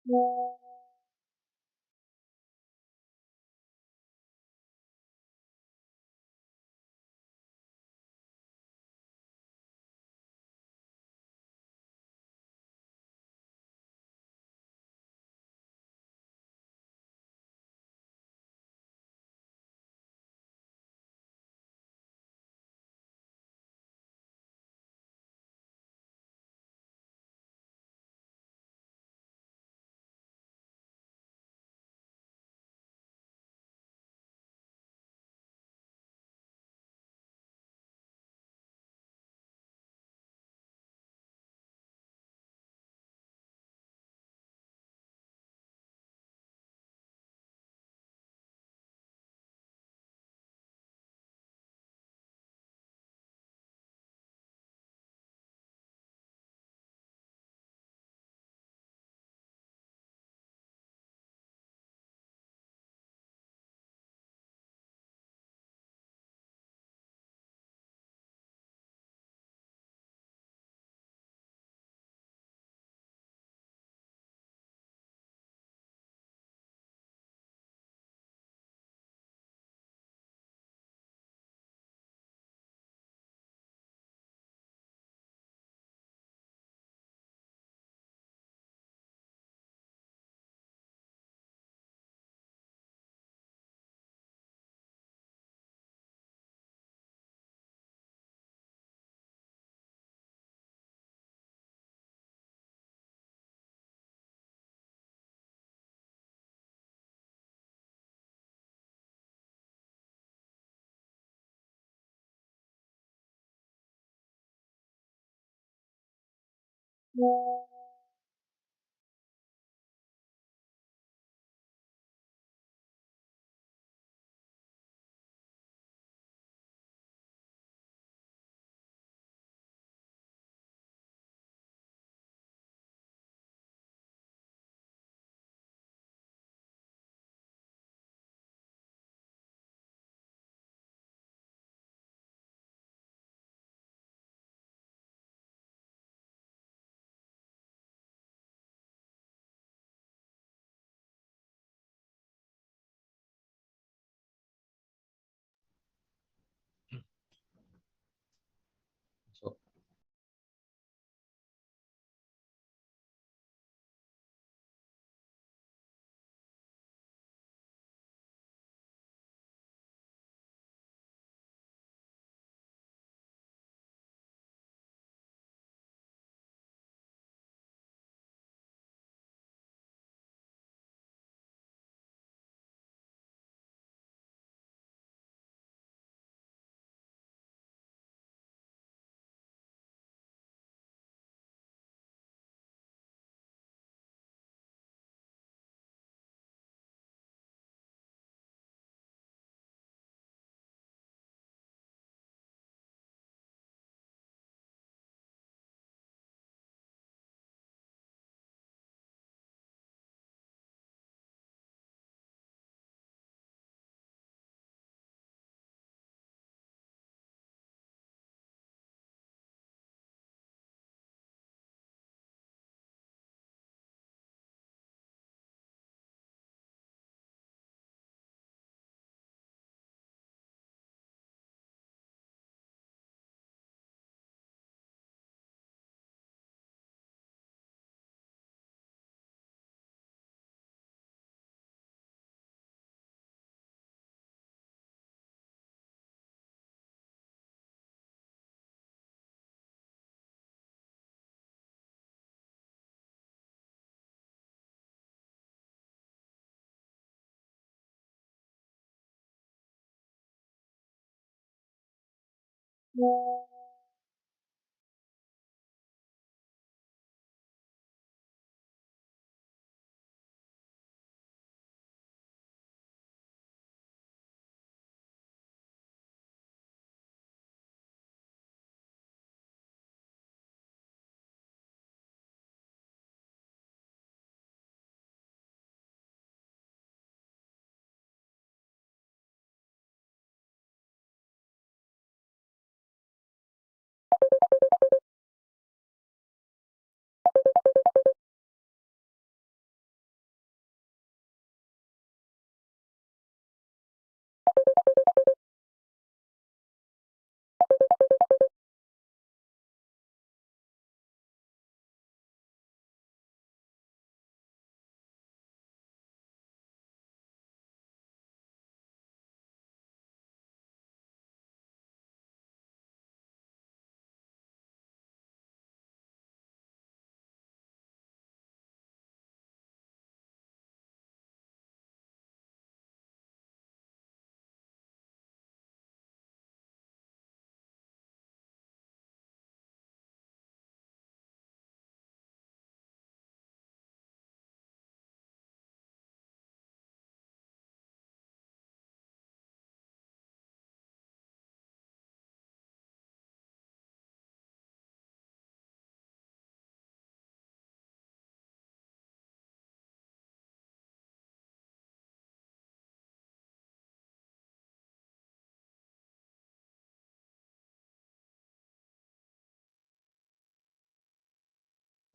So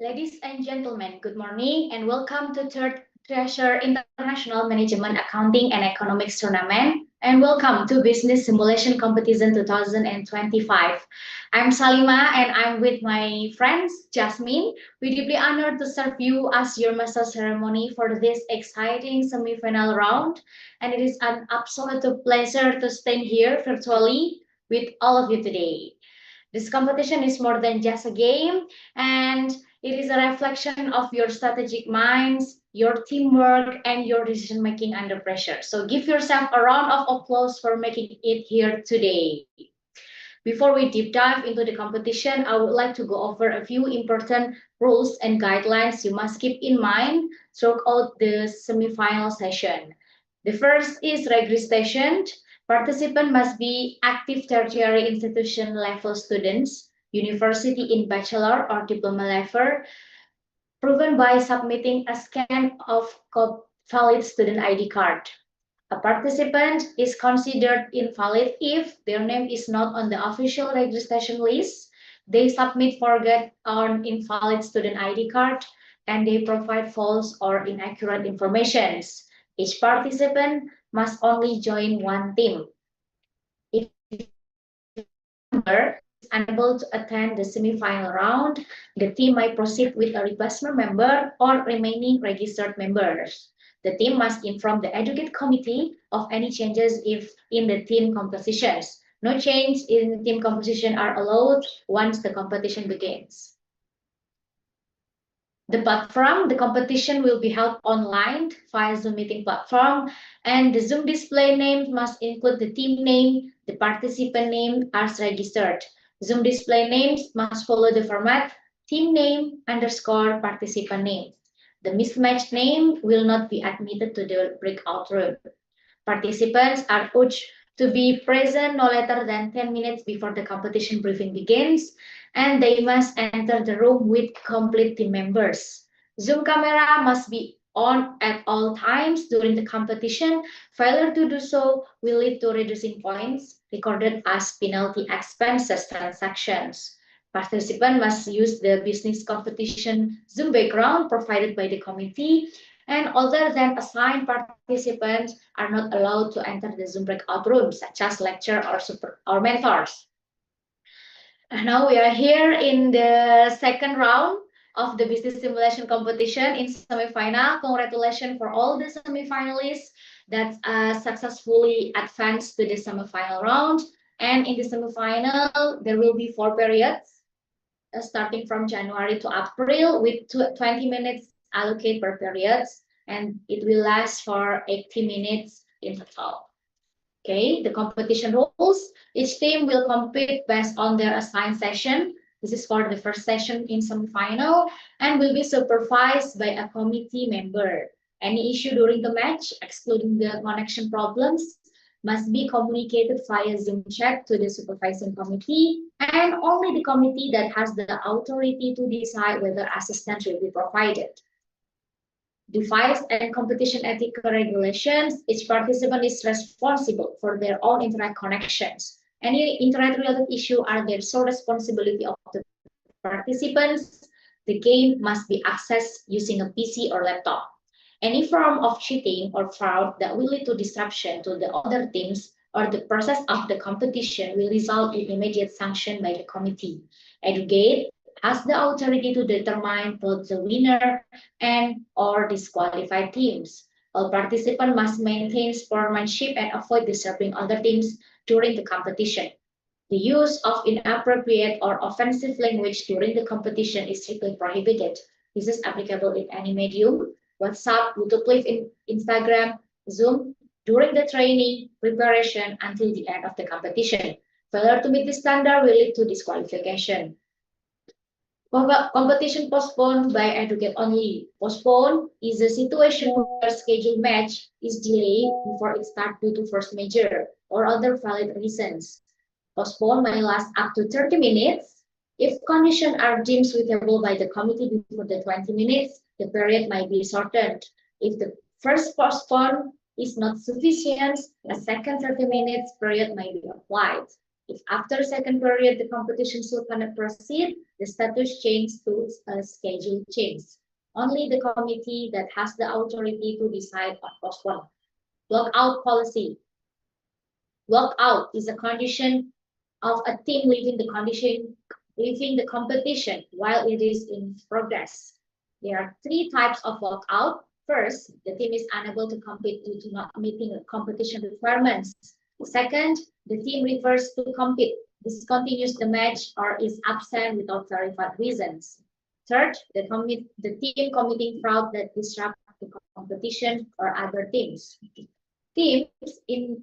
Ladies and gentlemen, good morning and welcome to Third Treasure International Management Accounting and Economics Tournament and welcome to Business Simulation Competition 2025. I'm Salima and I'm with my friends Jasmine. We're deeply honored to serve you as your master ceremony for this exciting semi-final round, and it is an absolute pleasure to stand here virtually with all of you today. This competition is more than just a game, and it is a reflection of your strategic minds, your teamwork, and your decision making under pressure. So give yourself a round of applause for making it here today. Before we deep dive into the competition, I would like to go over a few important rules and guidelines you must keep in mind throughout the semi-final session. The first is registration. Participant must be active tertiary institution level students, university in bachelor or diploma level, proven by submitting a scan of valid student ID card. A participant is considered invalid if their name is not on the official registration list, they submit forget on invalid student ID card, and they provide false or inaccurate information. Each participant must only join one team. If member is unable to attend the semi-final round, the team might proceed with a replacement member or remaining registered members. The team must inform the educate committee of any changes if in the team compositions. No change in team composition are allowed once the competition begins. The platform, the competition will be held online via Zoom meeting platform, and the Zoom display name must include the team name, the participant name as registered. Zoom display names must follow the format team name underscore participant name. The mismatched name will not be admitted to the breakout room. Participants are urged to be present no later than 10 minutes before the competition briefing begins, and they must enter the room with complete team members. Zoom camera must be on at all times during the competition. Failure to do so will lead to reducing points recorded as penalty expenses transactions. Participants must use the business competition Zoom background provided by the committee, and other than assigned participants are not allowed to enter the Zoom breakout rooms, such as lecture or mentors. And now we are here in the second round of the business simulation competition in semifinal. Congratulations for all the semifinalists that successfully advanced to the semifinal round. And in the semifinal, there will be 4 periods starting from January to April with 20 minutes allocated per period, and it will last for 80 minutes in total. Okay, the competition rules. Each team will compete based on their assigned session. This is for the first session in semifinal and will be supervised by a committee member. Any issue during the match, excluding the connection problems, must be communicated via Zoom chat to the supervising committee, and only the committee that has the authority to decide whether assistance will be provided. Device and competition ethical regulations, each participant is responsible for their own internet connections. Any internet-related issue are their sole responsibility of the participants. The game must be accessed using a PC or laptop. Any form of cheating or fraud that will lead to disruption to the other teams or the process of the competition will result in immediate sanction by the committee. Educate has the authority to determine both the winner and or disqualified teams. All participants must maintain sportsmanship and avoid disturbing other teams during the competition. The use of inappropriate or offensive language during the competition is strictly prohibited. This is applicable in any medium: WhatsApp, YouTube Live, Instagram, Zoom, during the training, preparation until the end of the competition. Failure to meet the standard will lead to disqualification. Competition postponed by educate only. Postpone is a situation where scheduled match is delayed before it starts due to force majeure or other valid reasons. Postpone may last up to 30 minutes. If conditions are deemed suitable by the committee before the 20 minutes, the period might be shortened. If the first postpone is not sufficient, a second 30 minutes period may be applied. If after second period the competition still cannot proceed, the status change to a schedule change. Only the committee that has the authority to decide on postpone. Lockout policy. Lockout is a condition of a team leaving the competition while it is in progress. There are three types of lockout. First, the team is unable to compete due to not meeting the competition requirements. Second, the team refers to compete, discontinues the match, or is absent without verified reasons. Third, the team committing fraud that disrupt the competition or other teams. Teams in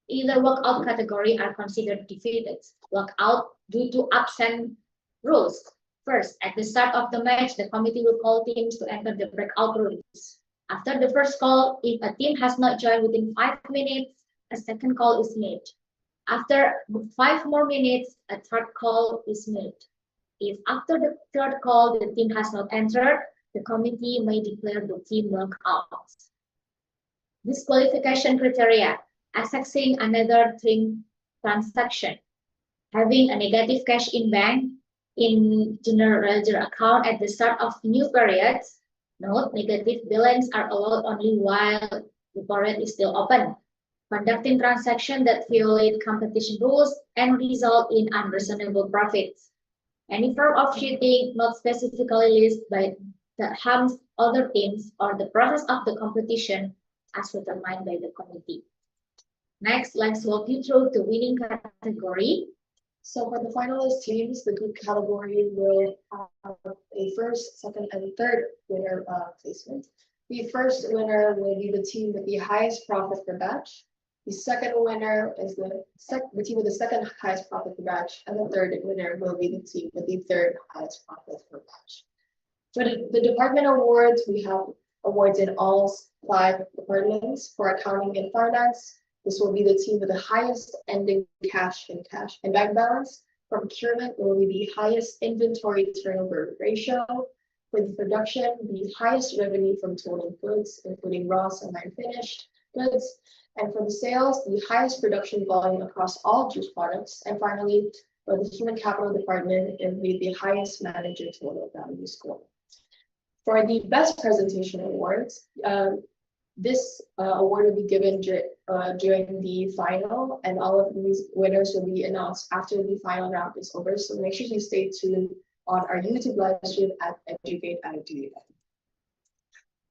either lockout category are considered defeated. Lockout due to absent rules. First, at the start of the match, the committee will call teams to enter the breakout rooms. After the first call, if a team has not joined within 5 minutes, a second call is made. After 5 more minutes, a third call is made. If after the third call the team has not entered, the committee may declare the team lockout. Disqualification criteria: accessing another team transaction, having a negative cash in bank in general ledger account at the start of new periods. Note, negative balance are allowed only while the period is still open. Conducting transactions that violate competition rules and result in unreasonable profits. Any form of cheating not specifically listed by that harms other teams or the process of the competition as determined by the committee. Next, let's walk you through the winning category. So for the finalist teams, the group category will have a first, second, and third winner placement. The first winner will be the team with the highest profit per batch. The second winner is the team with the second highest profit per batch, and the third winner will be the team with the third highest profit per batch. For the department awards, we have awards in all 5 departments. For accounting and finance, this will be the team with the highest ending cash and bank balance. For procurement, it will be the highest inventory turnover ratio. For the production, the highest revenue from total goods, including raw and finished goods. And for the sales, the highest production volume across all juice products. And finally, for the human capital department, it will be the highest manager total value score. For the best presentation awards, this award will be given during the final, and all of these winners will be announced after the final round is over. So make sure you stay tuned on our YouTube live stream at Educate@DUI.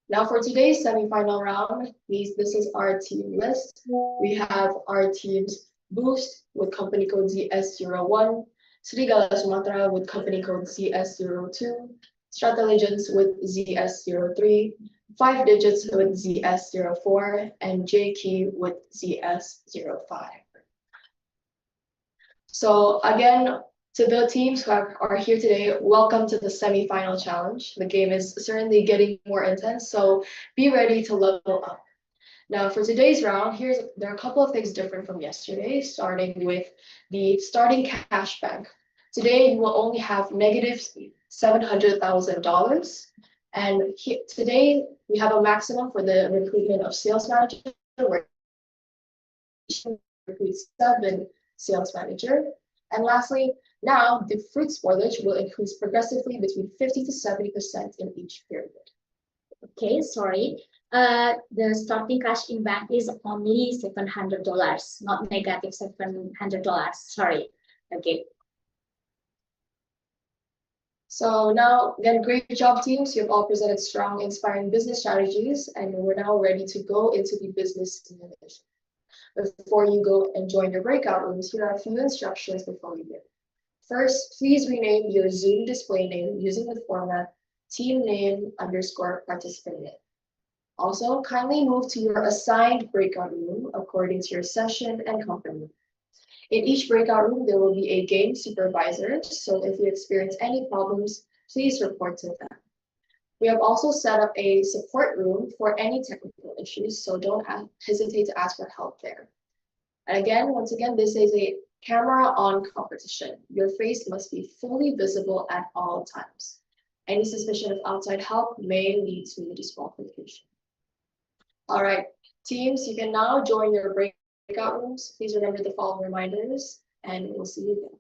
Now for today's semifinal round, this is our team list. We have our teams Boost with company code ZS01, Serigala Sumatra with company code ZS02, Stratalegends with ZS03, 5 Digits with ZS04, and JKey with ZS05. So again, to the teams who are here today, welcome to the semifinal challenge. The game is certainly getting more intense, so be ready to level up. Now for today's round, there are a couple of things different from yesterday, starting with the starting cash bank. Today, you will only have negative $700,000. And today, we have a maximum for the recruitment of sales manager, where recruits 7 sales manager. And lastly, now the fruit spoilage will increase progressively between 50 to 70% in each period. Okay, sorry. The starting cash in bank is only $700, not negative $700. Sorry. Okay. So now, again, great job, teams. You've all presented strong, inspiring business strategies, and we're now ready to go into the business simulation. Before you go and join your breakout rooms, here are a few instructions before we begin. First, please rename your Zoom display name using the format team name _ participant name. Also, kindly move to your assigned breakout room according to your session and company. In each breakout room, there will be a game supervisor, so if you experience any problems, please report to them. We have also set up a support room for any technical issues, so don't hesitate to ask for help there. And again, once again, this is a camera on competition. Your face must be fully visible at all times. Any suspicion of outside help may lead to disqualification. All right, teams, you can now join your breakout rooms. Please remember the following reminders. and we'll see you again.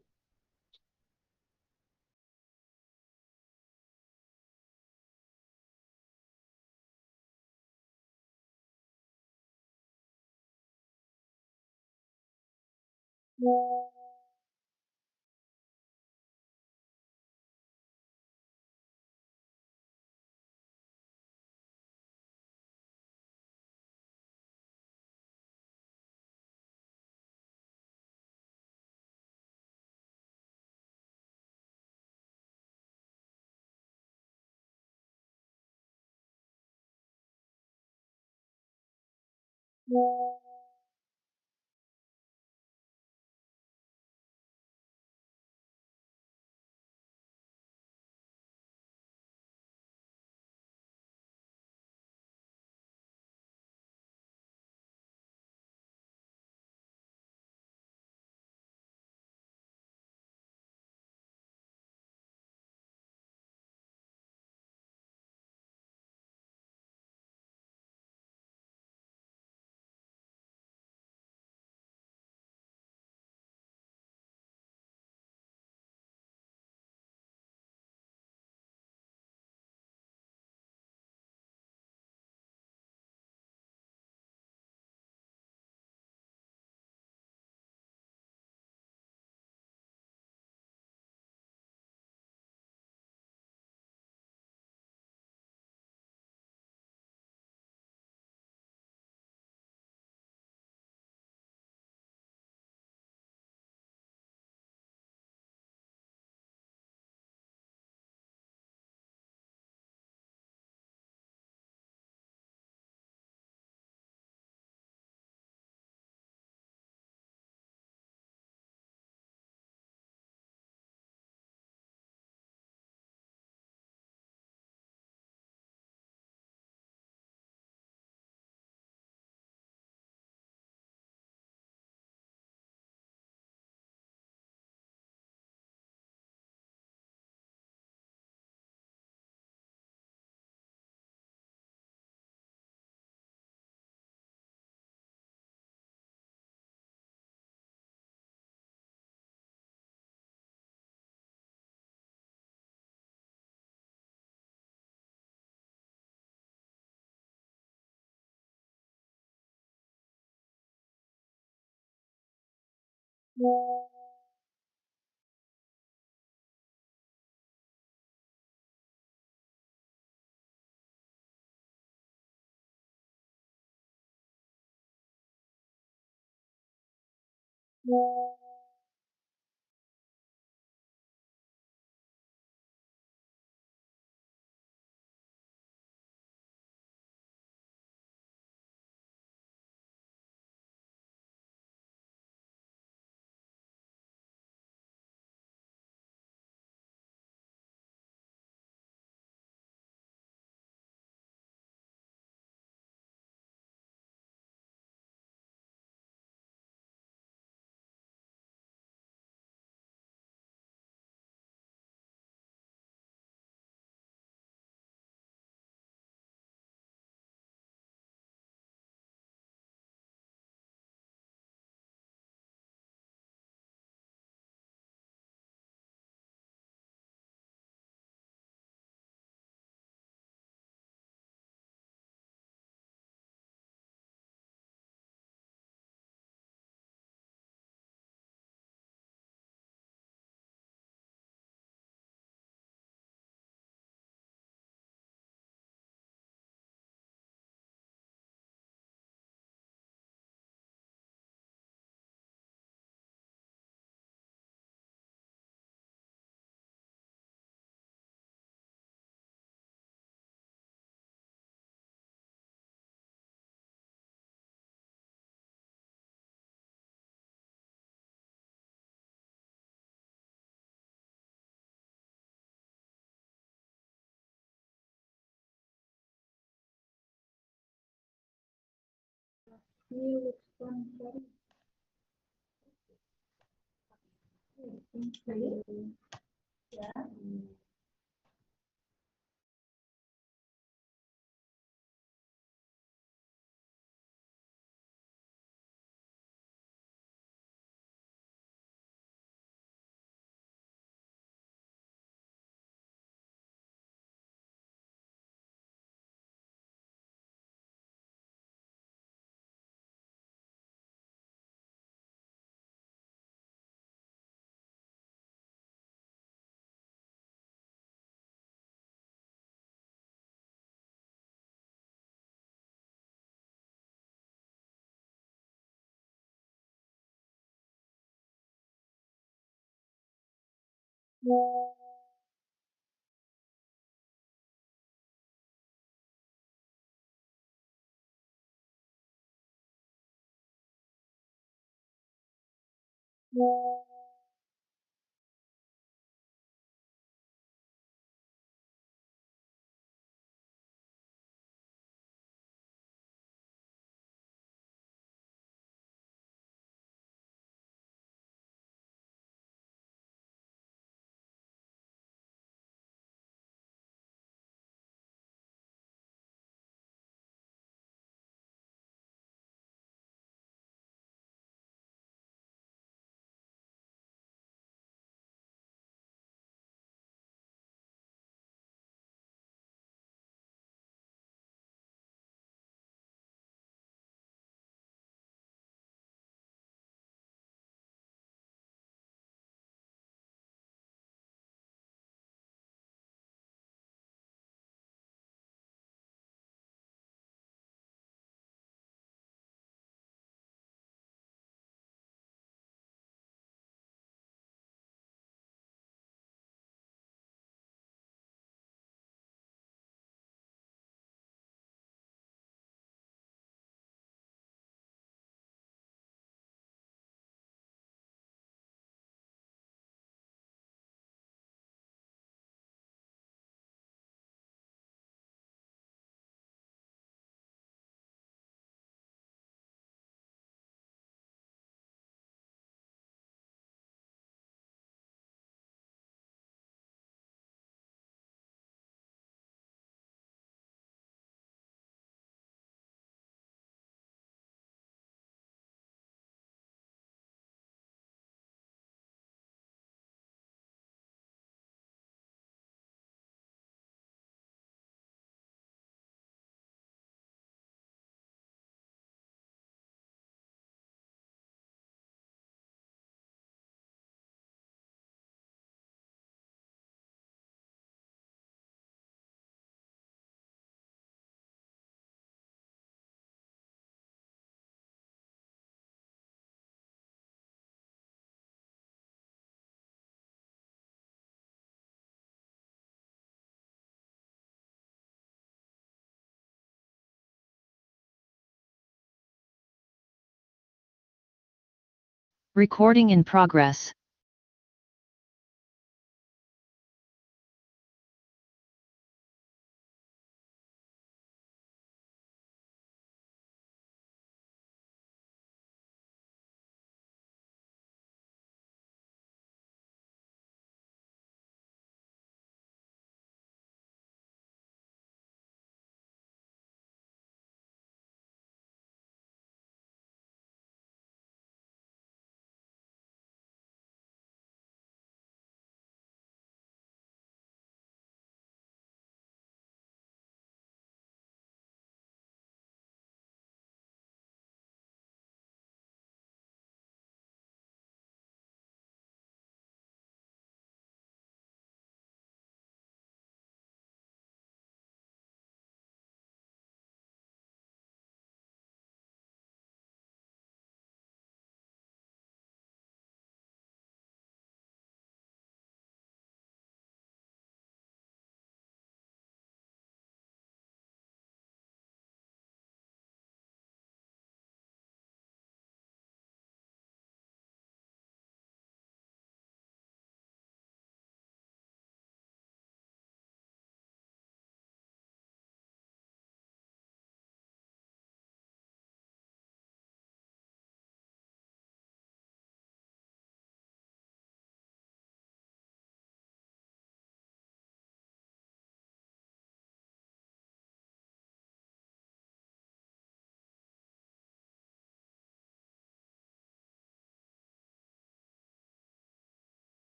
Recording in progress.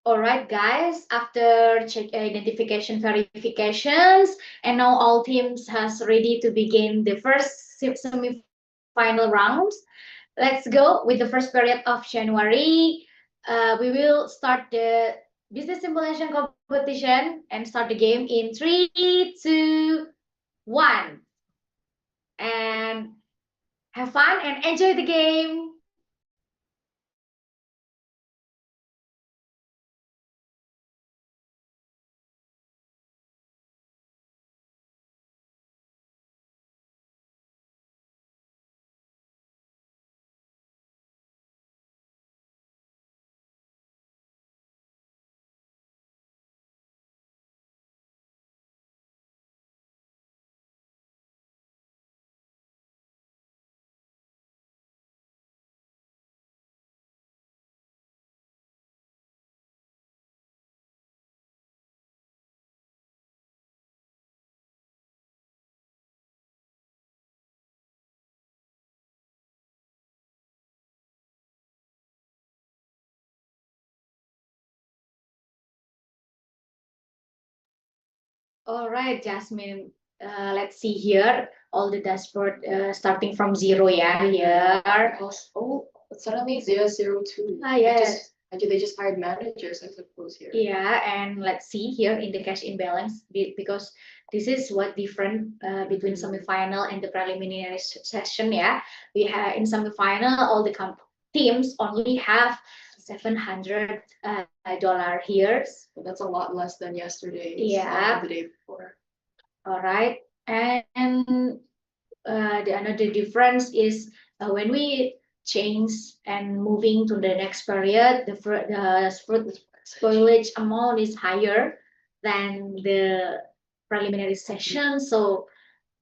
All right, guys, after check identification verifications, and now all teams has ready to begin the first semi-final rounds. Let's go with the first period of January. We will start the business simulation competition and start the game in 3, 2, 1. And have fun and enjoy the game. All right, Jasmine. Let's see here. All the dashboard starting from zero, yeah, here. Oh, suddenly 002. Ah, yes. They just hired managers, I suppose, here. Yeah, and let's see here in the cash imbalance because this is what different between semifinal and the preliminary session. Yeah, we have in semifinal all the teams only have $700 here. So that's a lot less than yesterday. Yeah. The day before. All right, and the another difference is when we change and moving to the next period, the fruit spoilage amount is higher than the preliminary session. So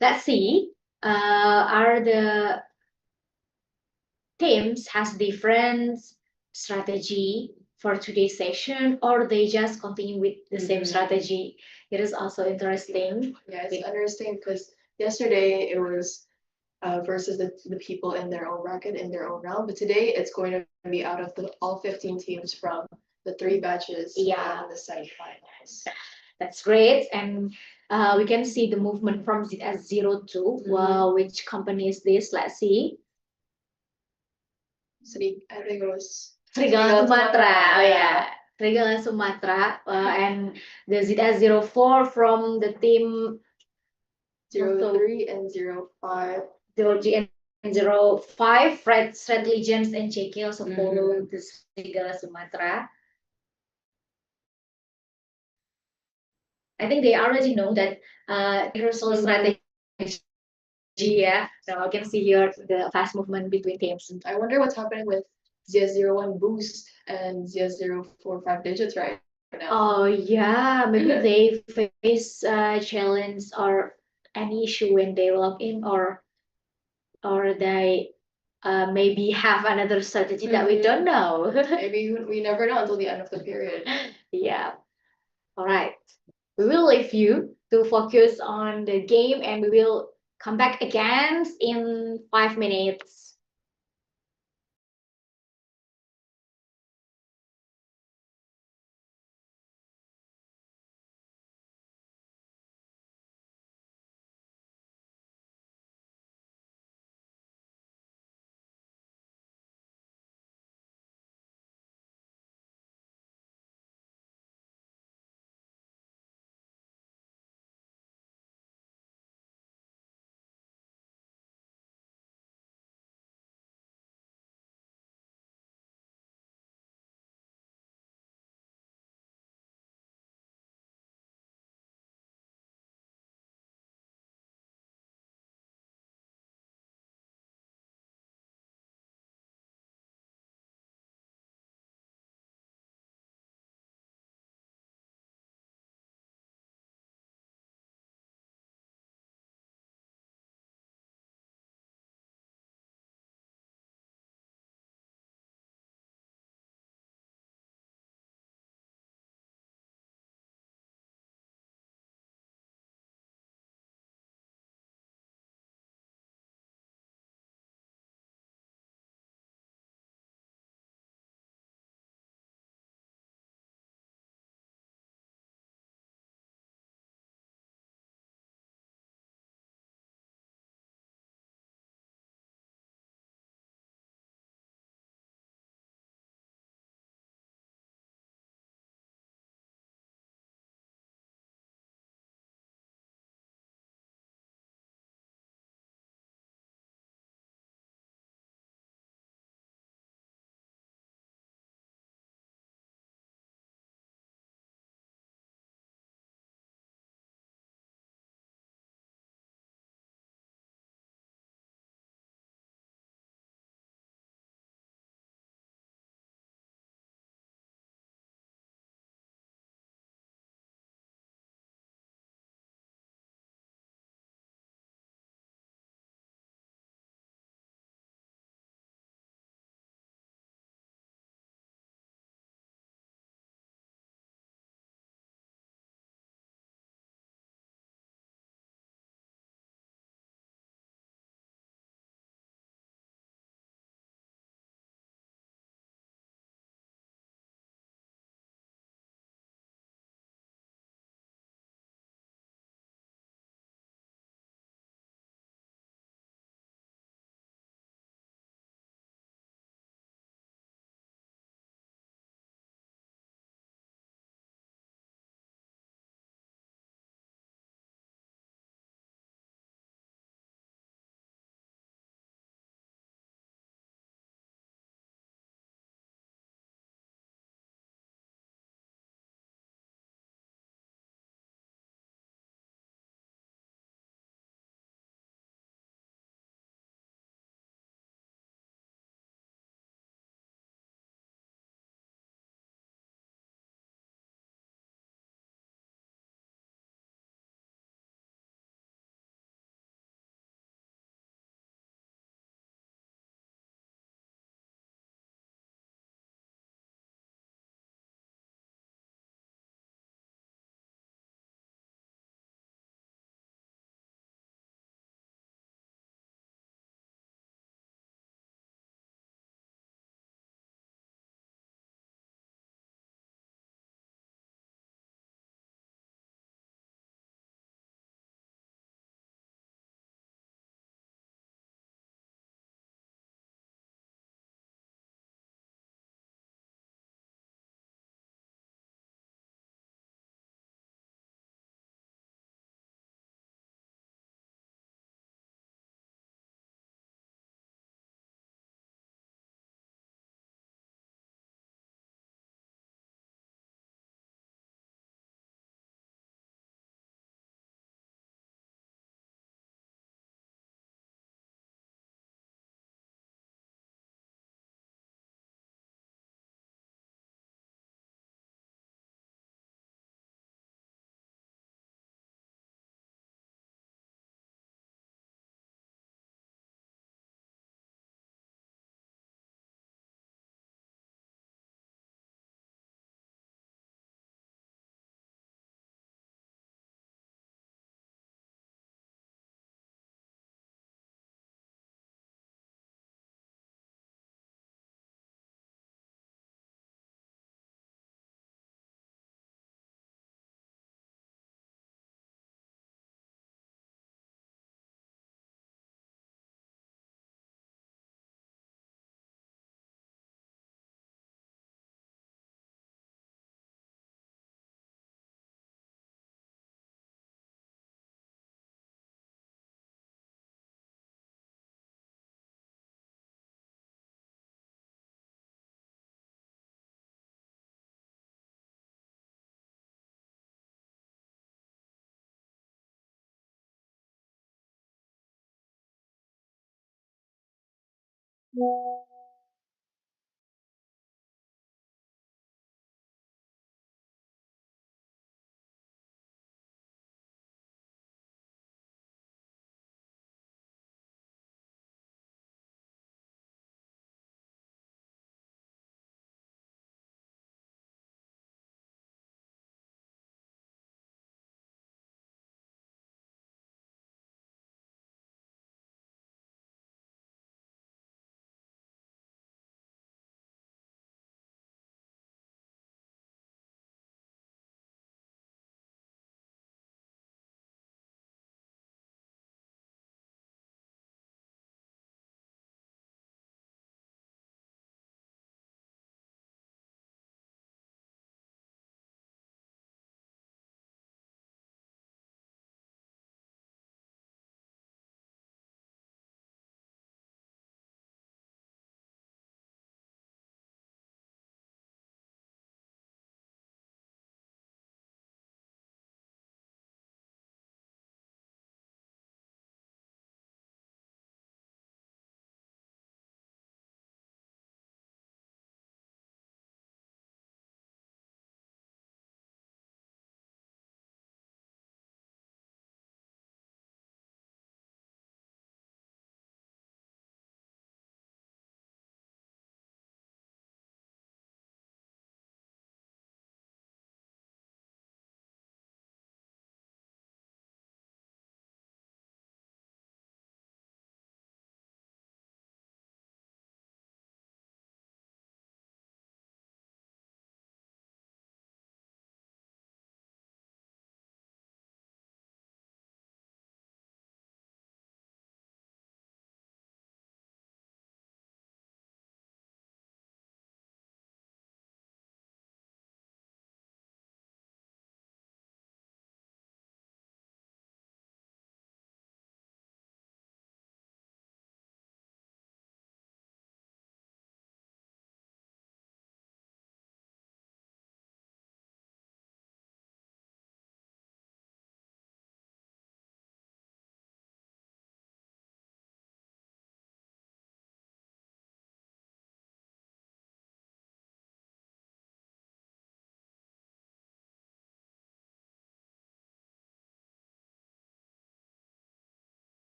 let's see, are the teams has different strategy for today's session, or they just continue with the same strategy? It is also interesting. Yeah, it's interesting because yesterday it was versus the people in their own bracket, in their own round. But today it's going to be out of all 15 teams from the 3 batches Yeah. in the semifinals. That's great. And we can see the movement from ZS02. Wow, which company is this? Let's see. I think it was Serigala Sumatera. Oh yeah. Serigala Sumatera. And the ZS04 from the team 03 and 05. 0G and 05, Red Legends and JK also follow the Serigala Sumatera. I think they already know that rehearsal strategy. Yeah, so I can see here the fast movement between teams. I wonder what's happening with ZS01 Boost and ZS045 Digits right now. Oh yeah, maybe they face challenge or any issue when they log in, or they maybe have another strategy that we don't know. Maybe we never know until the end of the period. Yeah. All right. We will leave you to focus on the game, and we will come back again in 5 minutes.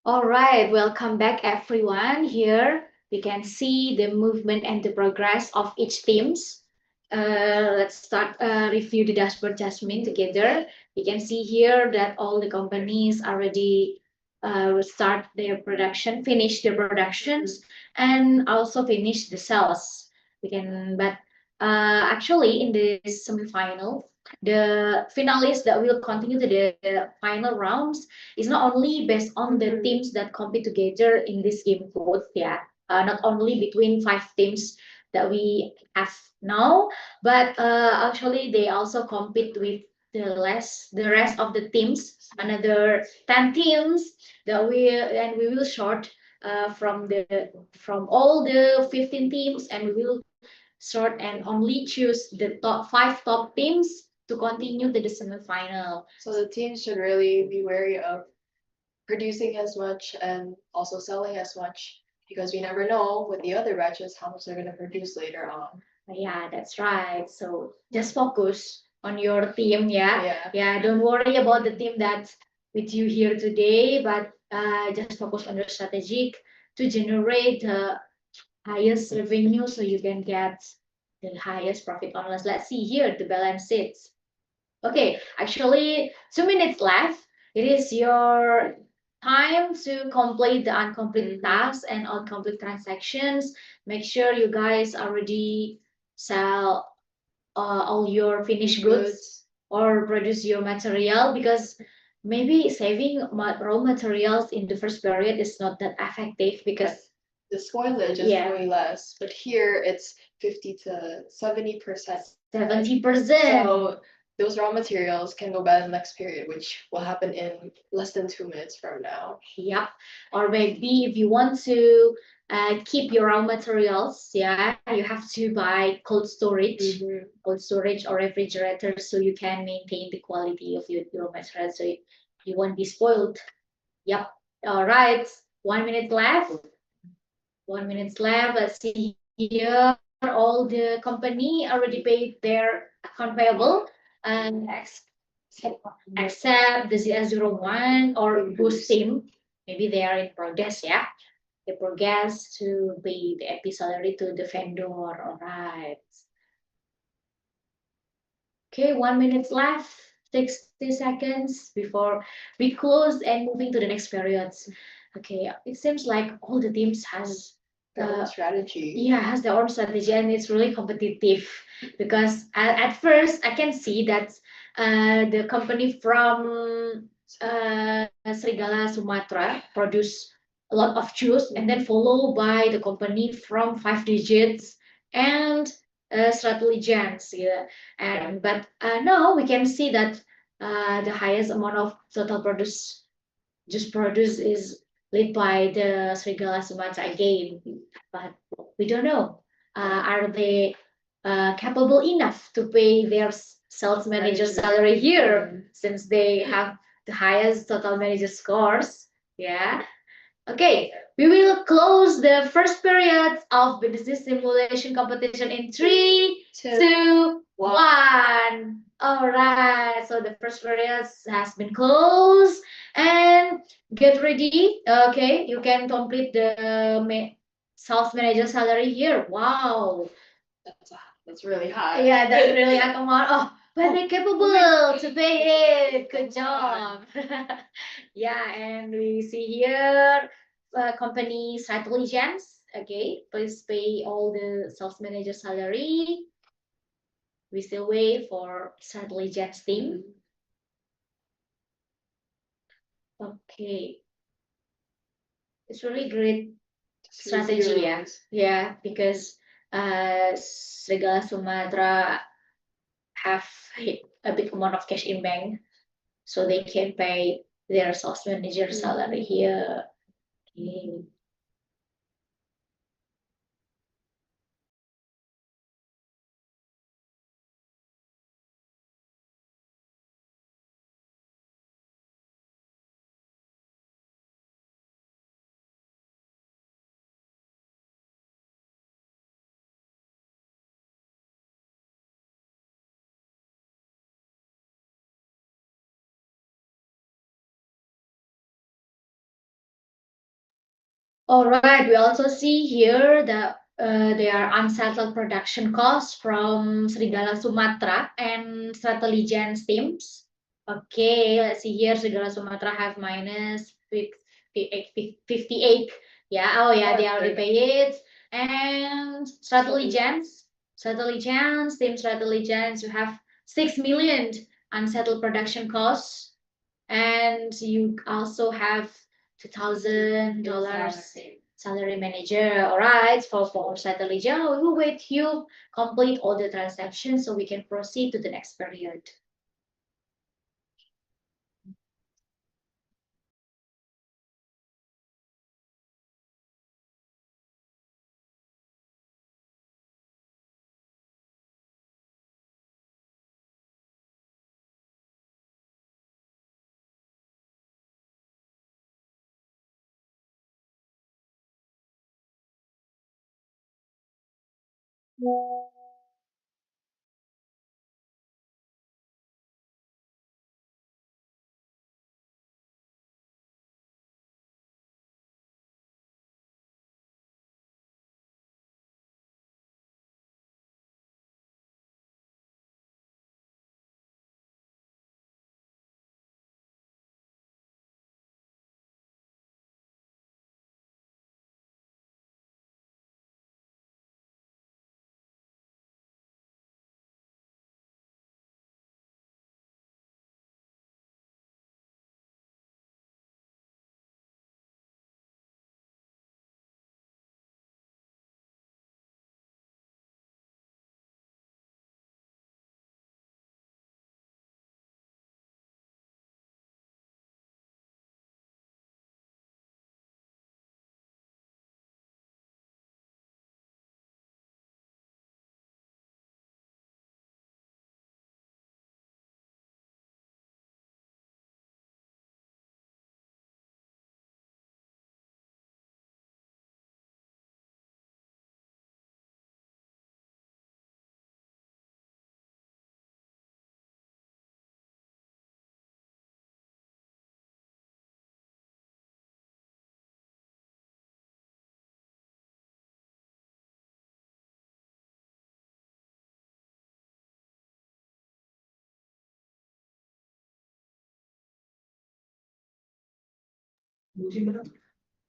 All right, welcome back everyone. Here we can see the movement and the progress of each teams. Let's start review the dashboard, Jasmine, together. You can see here that all the companies already start their production, finish their productions, and also finish the sales. But actually in the semifinal, the finalists that will continue to the final rounds is not only based on the teams that compete together in this game code, yeah, not only between 5 teams that we have now, but actually they also compete with the rest of the teams, another 10 teams that we will sort from all the 15 teams, and we will sort and only choose the top 5 teams to continue to the semifinal. So the teams should really be wary of producing as much and also selling as much, because we never know with the other batches how much they're gonna produce later on. Yeah, that's right. So just focus on your team, yeah. Yeah. Yeah, don't worry about the team that's with you here today, but just focus on your strategic to generate the highest revenue so you can get the highest profit on us. Let's see here the balance sheets. Okay, actually 2 minutes left. It is your time to complete the uncompleted tasks and incomplete transactions. Make sure you guys already sell all your finished goods or produce your material, because maybe saving raw materials in the first period is not that effective because The spoilage is Yeah. way less, but here it's 50 to 70%. 70%. So those raw materials can go bad in the next period, which will happen in less than 2 minutes from now. Yep. Or maybe if you want to keep your raw materials, yeah, you have to buy cold storage or refrigerator, so you can maintain the quality of your raw materials, so you won't be spoiled. Yep. All right. 1 minute left. 1 minute left. Let's see here. All the company already paid their account payable, and except the ZS01 or Boost team. Maybe they are in progress, yeah. They progress to pay the AP salary to the vendor. All right. Okay, 1 minute left. 60 seconds before we close and moving to the next periods. Okay, it seems like all the teams has Their own strategy. yeah, has their own strategy, and it's really competitive, because at first I can see that the company from Serigala Sumatra produce a lot of juice, and then followed by the company from 5 digits and Stratlegends, yeah. And but now we can see that the highest amount of total juice produce is led by the Serigala Sumatra again, but we don't know. Are they capable enough to pay their sales manager Manager. salary here since they have the highest total manager scores. Yeah. Okay, we will close the first period of business simulation competition in 3, Two, 2, 1. All right, so the first period has been closed and get ready. Okay, you can complete the sales manager salary here. Wow. That's really high. Yeah, that's really like amount. Oh, but they're capable to pay it. Good job. Yeah, and we see here company intelligence. Okay, please pay all the sales manager salary. We still wait for intelligence team. Okay, it's really great strategy. Yeah, yeah, because Serigala Sumatera have a big amount of cash in bank, so they can pay their sales manager salary here. Okay. All right, we also see here that there are unsettled production costs from Serigala Sumatera and Strateligence teams. Okay, let's see here. Serigala Sumatera have minus 58. Yeah, oh yeah, they already pay it. And Strateligence, Team Strateligence, you have 6 million unsettled production costs. And you also have $2,000 salary manager. All right, for salary manager, we will wait you complete all the transactions so we can proceed to the next period.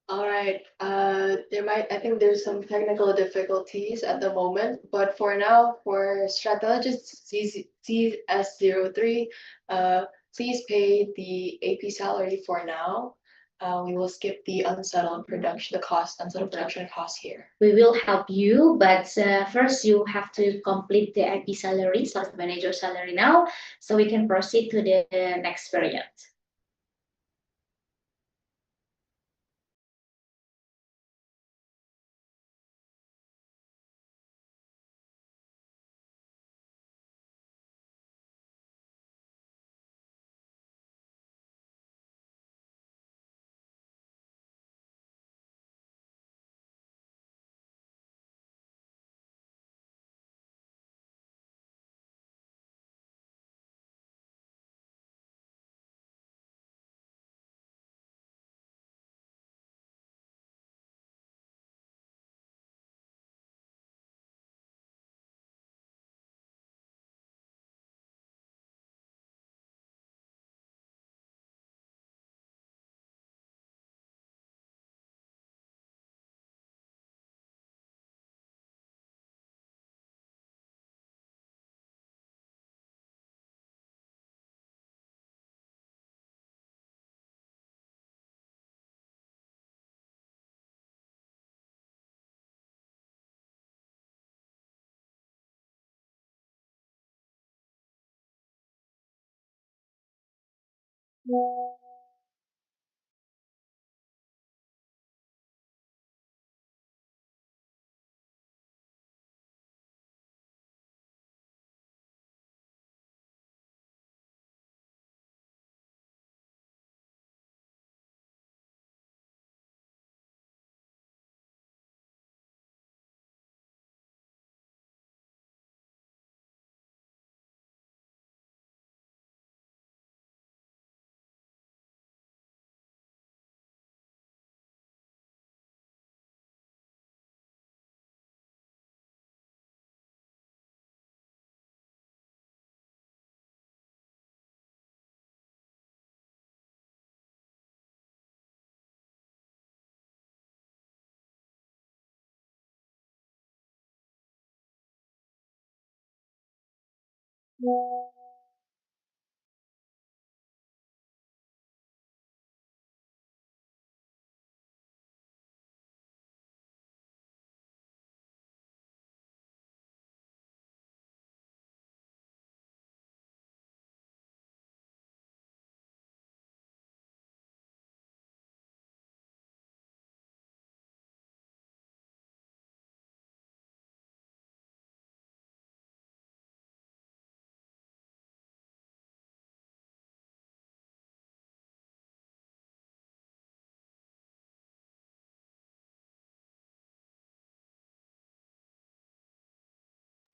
All right, I think there's some technical difficulties at the moment, but for now, for strategist CS03, please pay the AP salary for now. We will skip the unsettled production cost here. We will help you, but first you have to complete the IP salary, sales manager salary now, so we can proceed to the next period.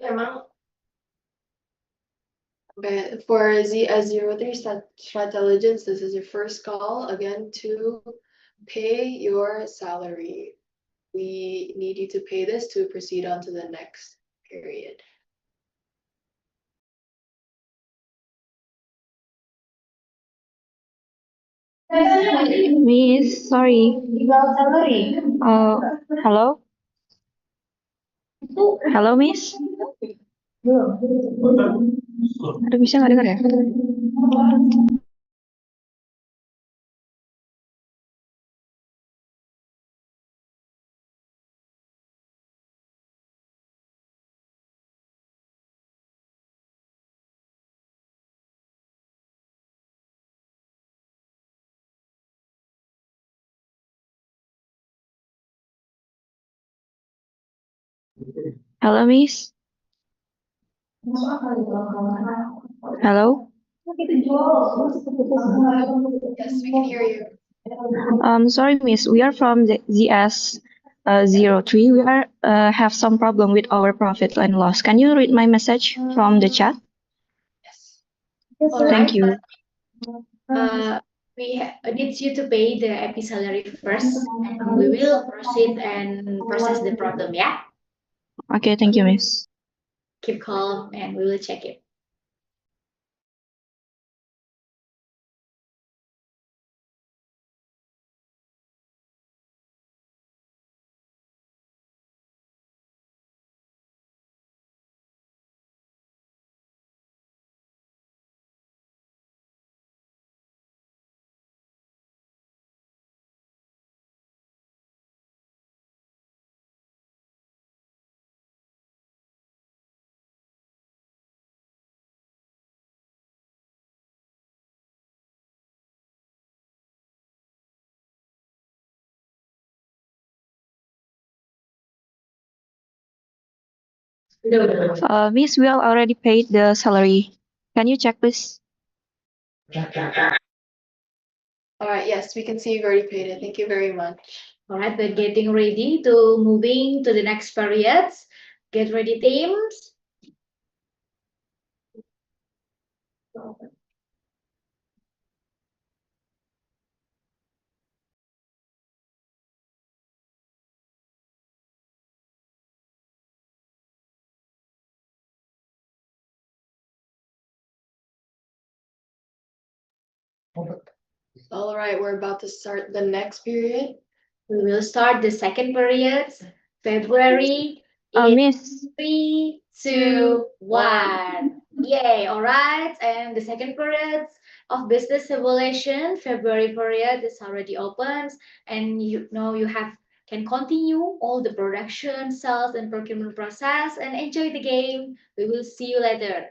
Amount. Okay, for Z03 Strateligence, this is your first call again to pay your salary. We need you to pay this to proceed on to the next period. Miss, sorry. Hello? Halo, Miss? Aduh, bisa nggak dengar ya? Halo, Miss? Hello? Yes, we can hear you. Sorry, Miss. We are from the ZS 03. We are have some problem with our profit and loss. Can you read my message from the chat? Yes. All Thank right. you. We need you to pay the EP salary first, and we will proceed and process the problem. Yeah, Okay, thank you, Miss. keep calm, and we will check it. Miss, we are already paid the salary. Can you check, please? All right, yes, we can see you've already paid it. Thank you very much. All right, we're getting ready to moving to the next periods. Get ready, teams. All right, we're about to start the next period. We will start the second period, February. In Miss, 3, 2, 1. Yay, all right. And the second period of business evaluation, February period is already open. And you know you have can continue all the production, sales, and procurement process and enjoy the game. We will see you later.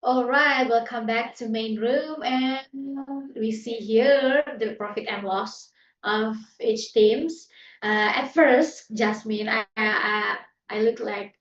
All right, welcome back to main room, and we see here the profit and loss of each teams. At first, Jasmine, I look like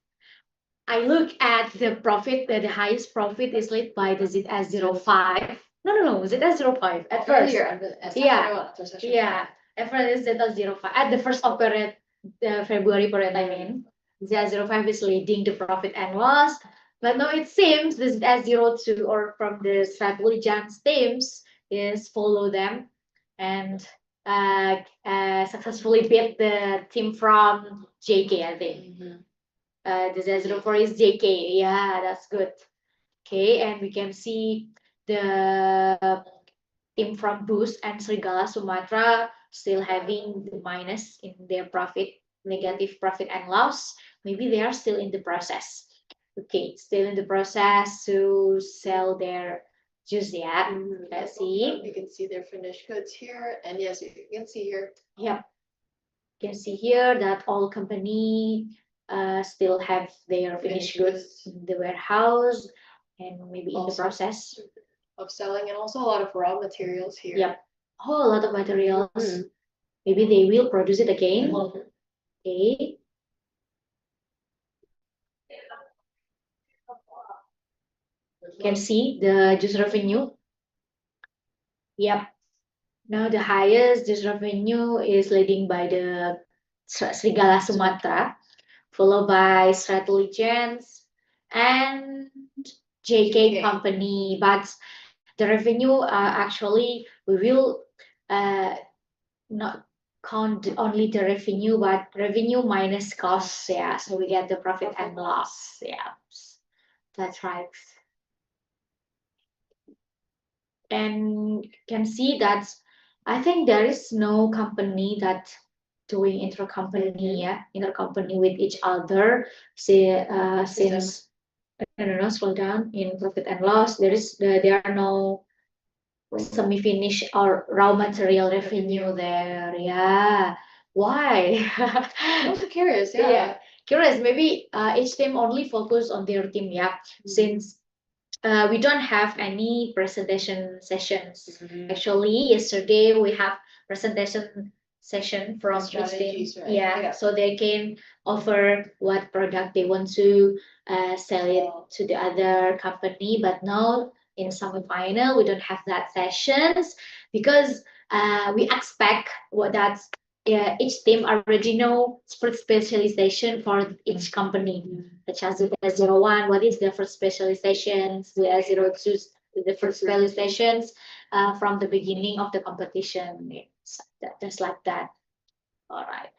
I look at the profit. The highest profit is led by the ZS05. No, ZS05 at first. Earlier, at Yeah. after session Yeah, at first it's ZS05 at the first operate, the February period. I mean, ZS05 is leading the profit and loss. But now it seems this S02 or from the Strategians teams is follow them and successfully beat the team from JK, I think. The Z04 is JK. Yeah, that's good. Okay, and we can see the team from Boost and Serigala Sumatra still having the minus in their profit, negative profit and loss. Maybe they are still in the process. Okay, still in the process to sell their juice. Yeah, let's see. You can see their finished goods here, and yes, you can see here. Yep. You can see here that all company still have their finished goods in the warehouse and maybe in the Also- process. Of selling, and also a lot of raw materials here. Yep. Oh, a lot of materials. Mm. Maybe they will produce it again. Okay. You can see the juice revenue. Yep. Now the highest juice revenue is leading by the Serigala Sumatera, followed by Strataligence and JK Company. But the revenue actually we will not count only the revenue, but revenue minus costs. Yeah, so we get the profit and loss. Yeah, that's right. And can see that I think there is no company that doing intercompany with each other. Say since no, scroll down in profit and loss. There are no semi-finished or raw material revenue there. Yeah. Why? I'm also curious, Yeah. yeah. Curious. Maybe each team only focus on their team. Yeah. Since we don't have any presentation sessions. Actually, yesterday we have presentation session from each team. Strategies, right? Yeah, Yeah. so they can offer what product they want to sell it to the other company. But now in semi-final, we don't have that sessions because we expect what that's each team already know specialization for each company, such as the 01, what is the first specializations, the 02, the first specializations from the beginning of the competition. It's just like that. All right.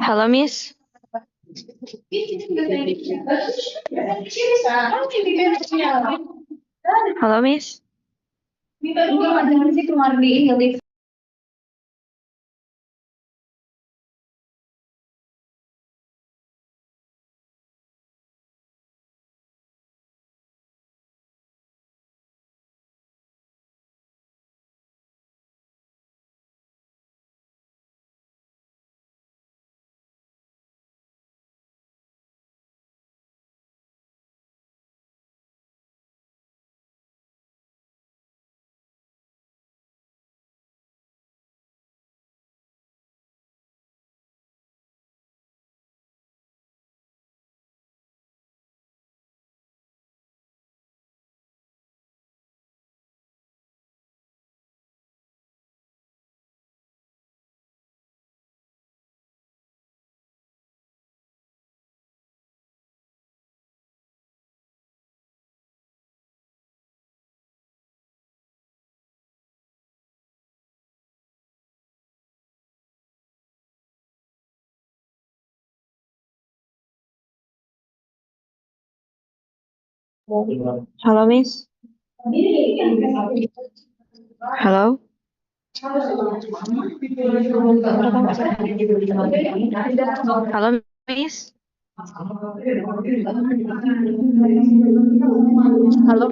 Hello, Miss. Hello, Miss. Hello, Miss. Hello. Hello, Miss. Hello, Miss.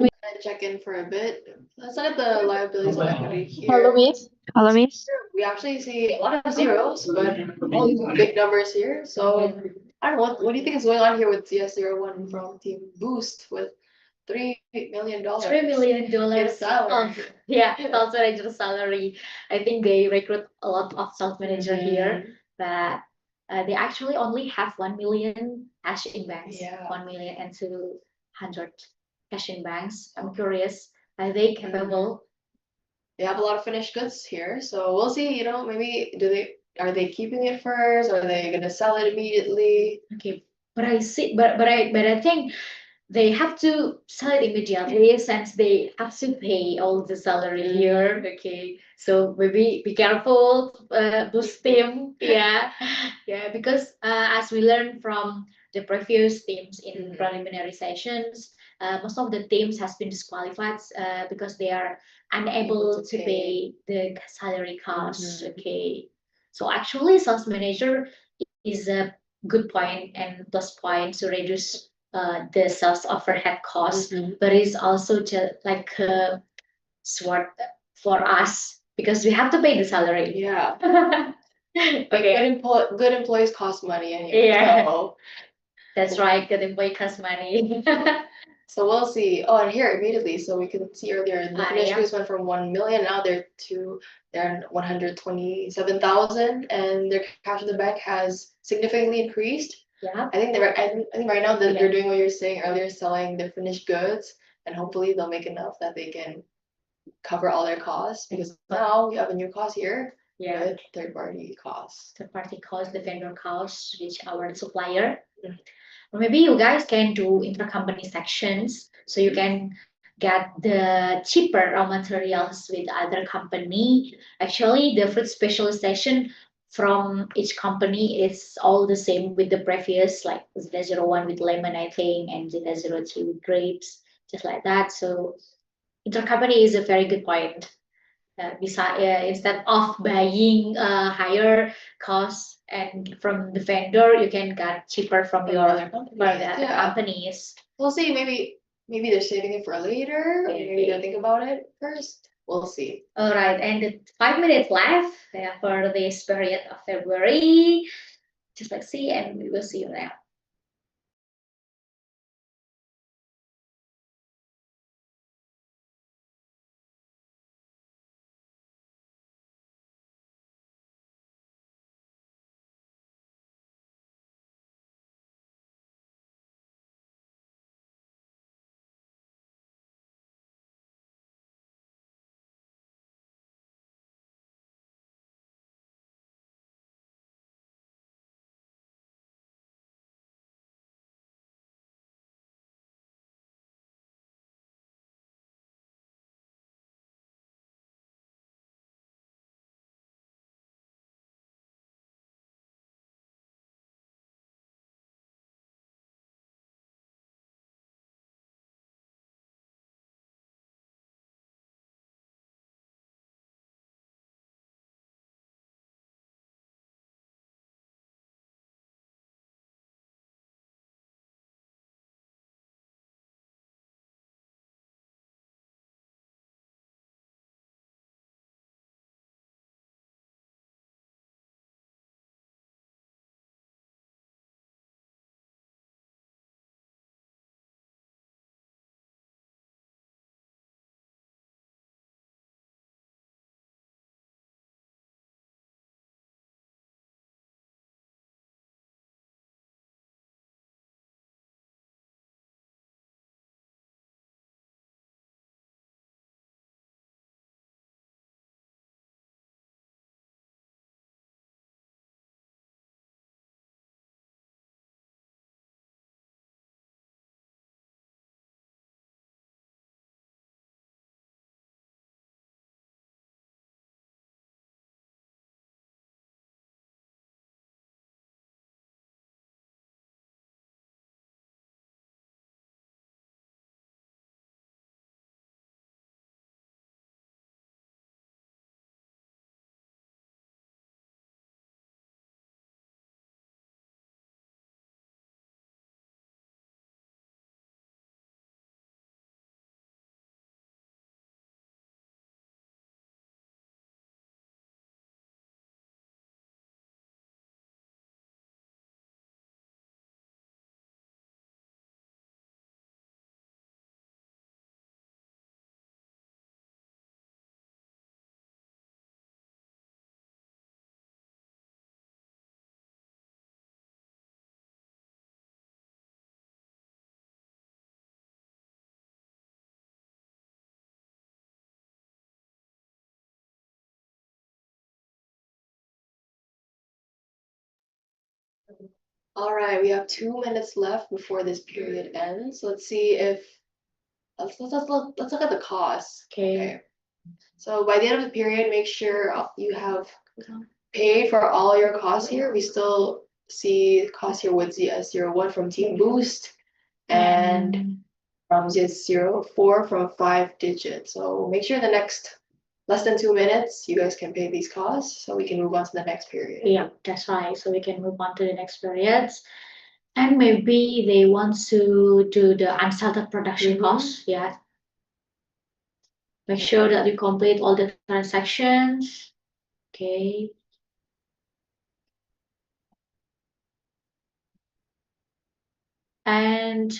Gonna check in for a bit. Let's look at the liabilities and equity Hello, here. Miss. Hello, Miss. We actually see a lot of zeros, but all these big numbers here. So I don't know what do you think is going on here with CS01 from Team Boost with $3 million? $3 million. His salary. Yeah, sales manager salary. I think they recruit a lot of sales manager here, but they actually only have 1 million cash in banks. Yeah. 1,200,000 cash in banks. I'm curious, are they capable? They have a lot of finished goods here, so we'll see, maybe are they keeping it first? Are they gonna sell it immediately? Okay, but I think they have to sell it immediately since they have to pay all the salary here. Okay, so maybe be careful, boost team. Yeah, yeah, because as we learned from the previous teams in preliminary sessions, most of the teams has been disqualified because they are unable Able to to pay the salary costs. Mhm. Okay, so actually, sales manager is a good point and plus point to reduce the sales overhead cost, but it's also just like a sword for us because we have to pay the salary. Yeah, Okay, good employees cost money anyway. yeah, So, that's right. Good employee cost money. so we'll see. Oh, and here immediately, so we can see earlier the finished Yeah. goods went from 1 million, now they're 127,000, and their cash in the bank has significantly increased. Yeah, I think right now that Yeah. they're doing what you're saying earlier, selling their finished goods, and hopefully they'll make enough that they can cover all their costs, because now we have a new cost here yeah. with third party costs. Third party cost, the vendor cost, which our supplier. Mhm. Or maybe you guys can do intercompany sections so you can get the cheaper raw materials with other company. Actually, the fruit specialization from each company is all the same with the previous, like Z01 with lemon, I think, and Z03 with grapes, just like that. So intercompany is a very good point. Instead of buying higher cost and from the vendor, you can get cheaper from From your other companies. for the other Yeah. companies. We'll see, maybe they're saving it for later, or maybe they'll think about it first. We'll see. All right, and the 5 minutes left for this period of February. Just like see, and we will see you now. All right, we have 2 minutes left before this period ends. Let's see if let's look at the costs. Okay. So by the end of the period, make sure you have paid for all your costs here. We still see costs here with ZS01 from Team Boost and from ZS04 from 5 digits. So make sure the next less than 2 minutes, you guys can pay these costs so we can move on to the next period. Yeah, that's right. So we can move on to the next periods. And maybe they want to do the unsettled production costs. Yeah. Make sure that you complete all the transactions. Okay. And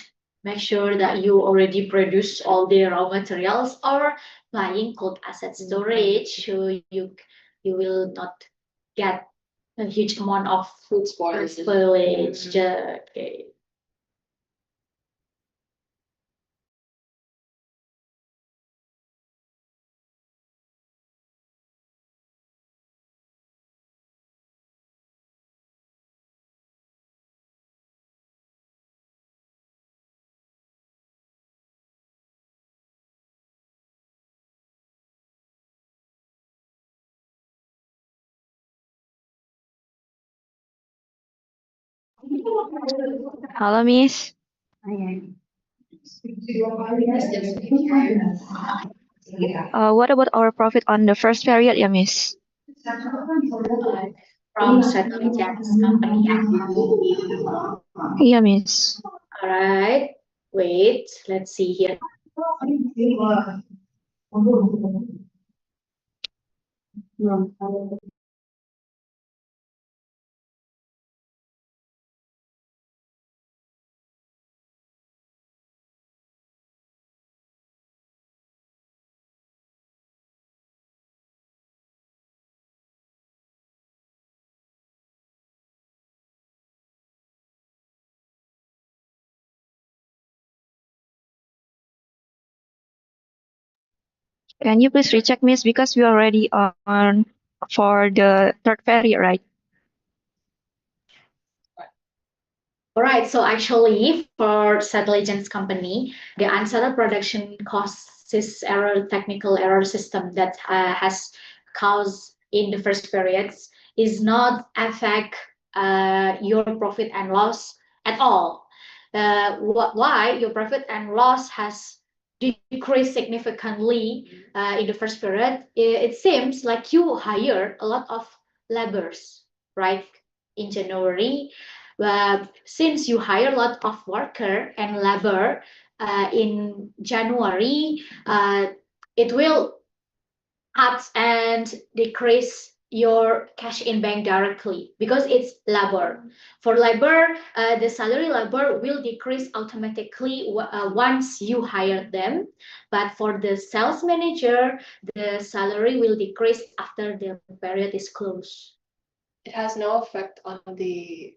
make sure that you already produce all the raw materials or buying cold asset storage, so you will not get a huge amount of Food spoilage. spoilage. Okay. Hello, Miss. What about our profit on the first period, yeah, Miss? From Strategies company. Yeah, Miss. All right. Wait, let's see here. Can you please recheck, Miss, because we already on for the third period, right? All right, so actually for Satelligence company, the unsettled production costs is error technical error system that has caused in the first periods is not affect your profit and loss at all. Why your profit and loss has decreased significantly in the first period? It seems like you hire a lot of laborers, right? In January, since you hire a lot of worker and labor in January, it will cut and decrease your cash in bank directly because it's labor. For labor, the salary labor will decrease automatically once you hire them. But for the sales manager, the salary will decrease after the period is closed. It has no effect on the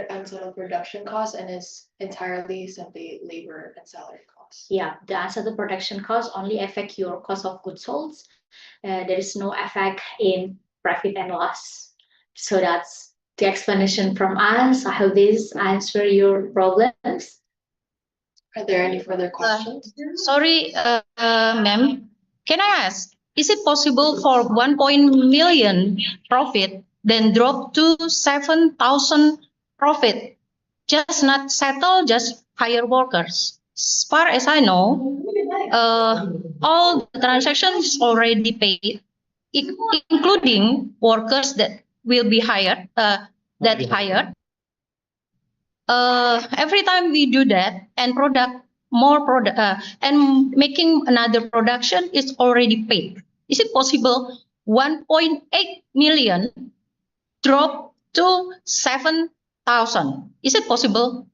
unsettled production costs and is entirely simply labor and salary costs. Yeah, the unsettled production costs only affect your cost of goods sold. There is no effect in profit and loss. So that's the explanation from us. I hope this answer your problems. Are there any further questions? Sorry, ma'am. Can I ask, is it possible for 1 million profit then drop to 7,000 profit? Just not settle, just hire workers. As far as I know, all the transactions already paid, including workers that will be hired, that hired. Every time we do that and more product and making another production is already paid. Is it possible 1.8 million drop to 7,000? Is it possible?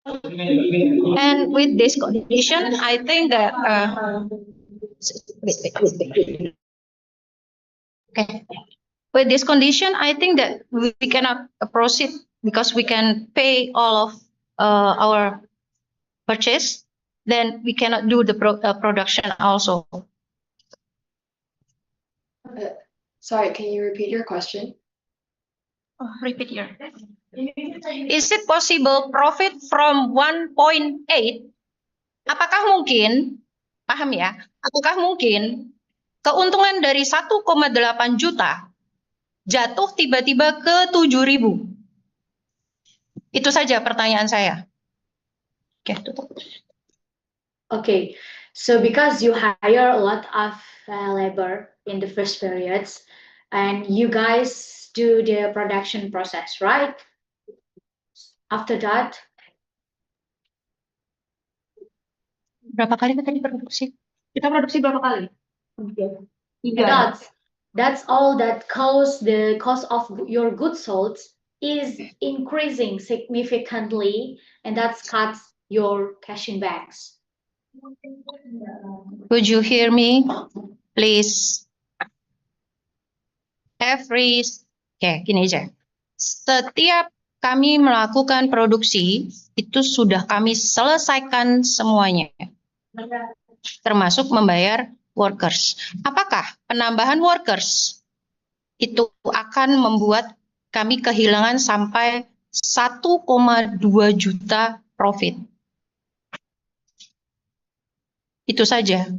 And with this condition, I think that okay. With this condition, I think that we cannot proceed because we can pay all of our purchase. Then we cannot do the production also. Sorry, can you repeat your question? Repeat here. Is it possible profit from 1.8? Apakah mungkin, paham ya? Apakah mungkin keuntungan dari 1,8 juta jatuh tiba-tiba ke 7.000? Itu saja pertanyaan saya. Oke, tutup. Okay, so because you hire a lot of labor in the first periods, and you guys do the production process, right? After that, Berapa kali tadi produksi? Kita produksi berapa kali? Tiga. that's all that the cost of your goods sold is increasing significantly, and that cuts your cash in banks. Would you hear me? Please. Gini aja. Setiap kami melakukan produksi, itu sudah kami selesaikan semuanya. Termasuk membayar workers. Apakah penambahan workers itu akan membuat kami kehilangan sampai 1,2 juta profit? Itu saja.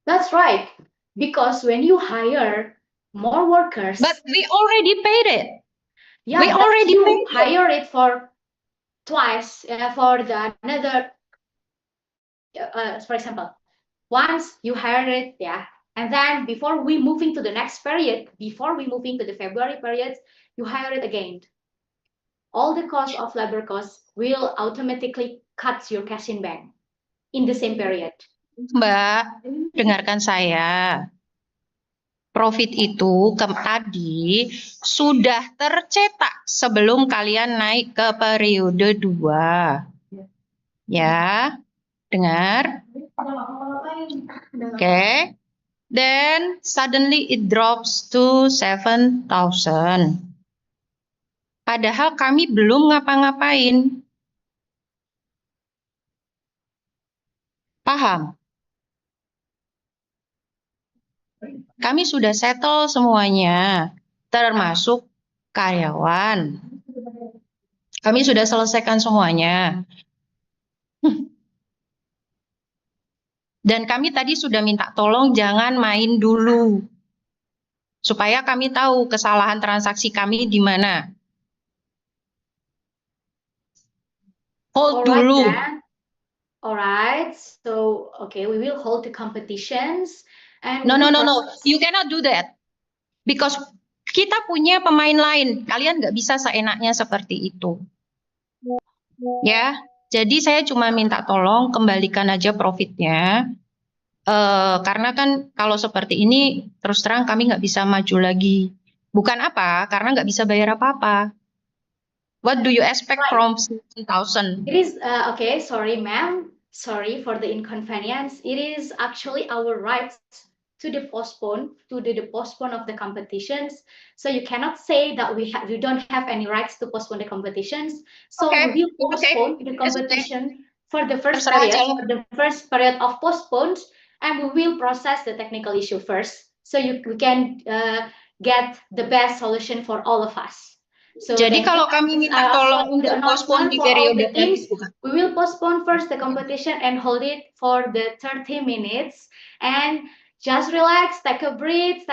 That's right, because when you hire more workers, But we already paid it. yeah, we but already you paid it. hire it for twice for the another. For example, once you hire it, yeah, and then before we moving to the next period, before we moving to the February period, you hire it again. All the cost of labor costs will automatically cut your cash in bank in the same period. Mbak, dengarkan saya. Profit itu tadi sudah tercetak sebelum kalian naik ke periode 2. Ya, dengar? Okay. Then suddenly it drops to 7,000. Padahal kami belum ngapa-ngapain. Paham? Kami sudah settle semuanya, termasuk karyawan. Kami sudah selesaikan semuanya. Dan kami tadi sudah minta tolong jangan main dulu. Supaya kami tahu kesalahan transaksi kami di mana. Hold dulu. Alright, so okay, we will hold the competitions and No. You cannot do that. Because kita punya pemain lain. Kalian nggak bisa seenaknya seperti itu. Ya, jadi saya cuma minta tolong kembalikan aja profitnya. Karena kan kalau seperti ini terus terang kami nggak bisa maju lagi. Bukan apa? Karena nggak bisa bayar apa-apa. What do you expect from 7,000? It is okay. Sorry, ma'am. Sorry for the inconvenience. It is actually our right to the postpone of the competitions. So you cannot say that we don't have any rights to postpone the competitions. So Okay. we will postpone the competition for the first period of postponed, and we will process the technical issue first. So we can get the best solution for all of us. So jadi kalau kami minta tolong untuk postpone di periode we will postpone first the competition and hold it for the 30 minutes and just relax, take a break,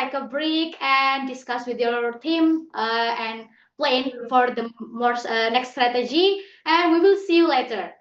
and discuss with your team and plan for the more next strategy. And we will see you later.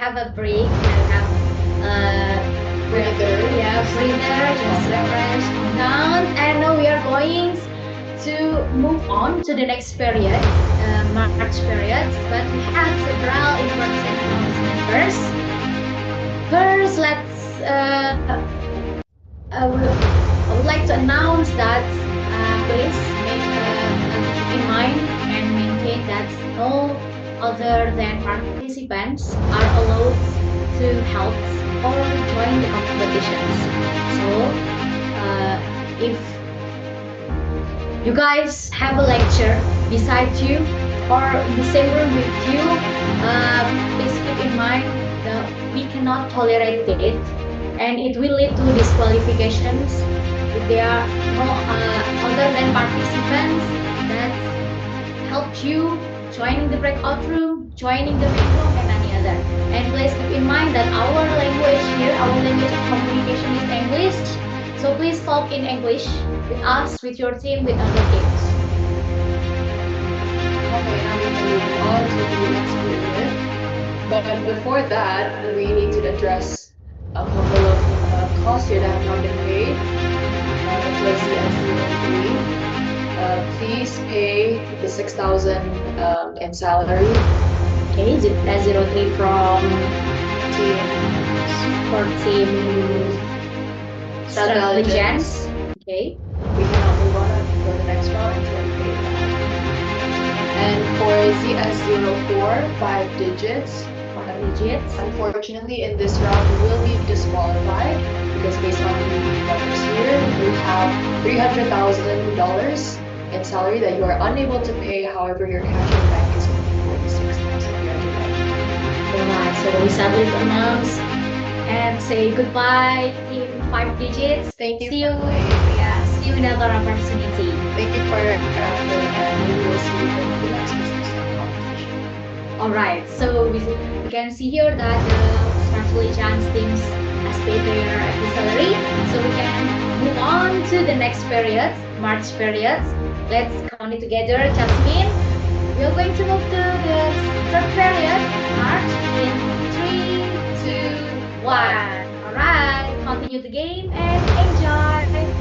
have a break. We have Breather. yeah, breather, just refresh, calm down. And now we are going to move on to the next period, March period. But we have several important announcements first. First, I would like to announce that please keep in mind and maintain that no other than participants are allowed to help or join the competitions. So, if you guys have a lecture beside you or in the same room with you, please keep in mind that we cannot tolerate it and it will lead to disqualifications if there are no other than participants that help you joining the breakout room, joining the main room, and any other. And please keep in mind that our language here, our language of communication is English. So please talk in English with us, with your team, with other teams. Okay, now we can move on to the next period. But before that, we need to address a couple of costs here that have not been paid. Let's see S03. Please pay the 6,000 in salary. Okay, 03 from Team for team Strategians. strategians. Okay, We cannot move on for the next round until we pay that. And for ZS04, 5 digits. 5 digits. Unfortunately, in this round, you will be disqualified because based on the numbers here, you have $300,000 in salary that you are unable to pay. However, your cash in bank is only 46,390. Alright, so we sadly to announce and say goodbye, team 5 digits. Thank you See you. for playing. Yeah, see you in another opportunity. Thank you for your effort, and maybe we'll see you in the next business competition. Alright, so we can see here that the strategians teams has paid their salary. So we can move on to the next period, March period. Let's count it together, Jasmine. We are going to move to the third period, March, in 3, 2, 1. Alright, continue the game and enjoy.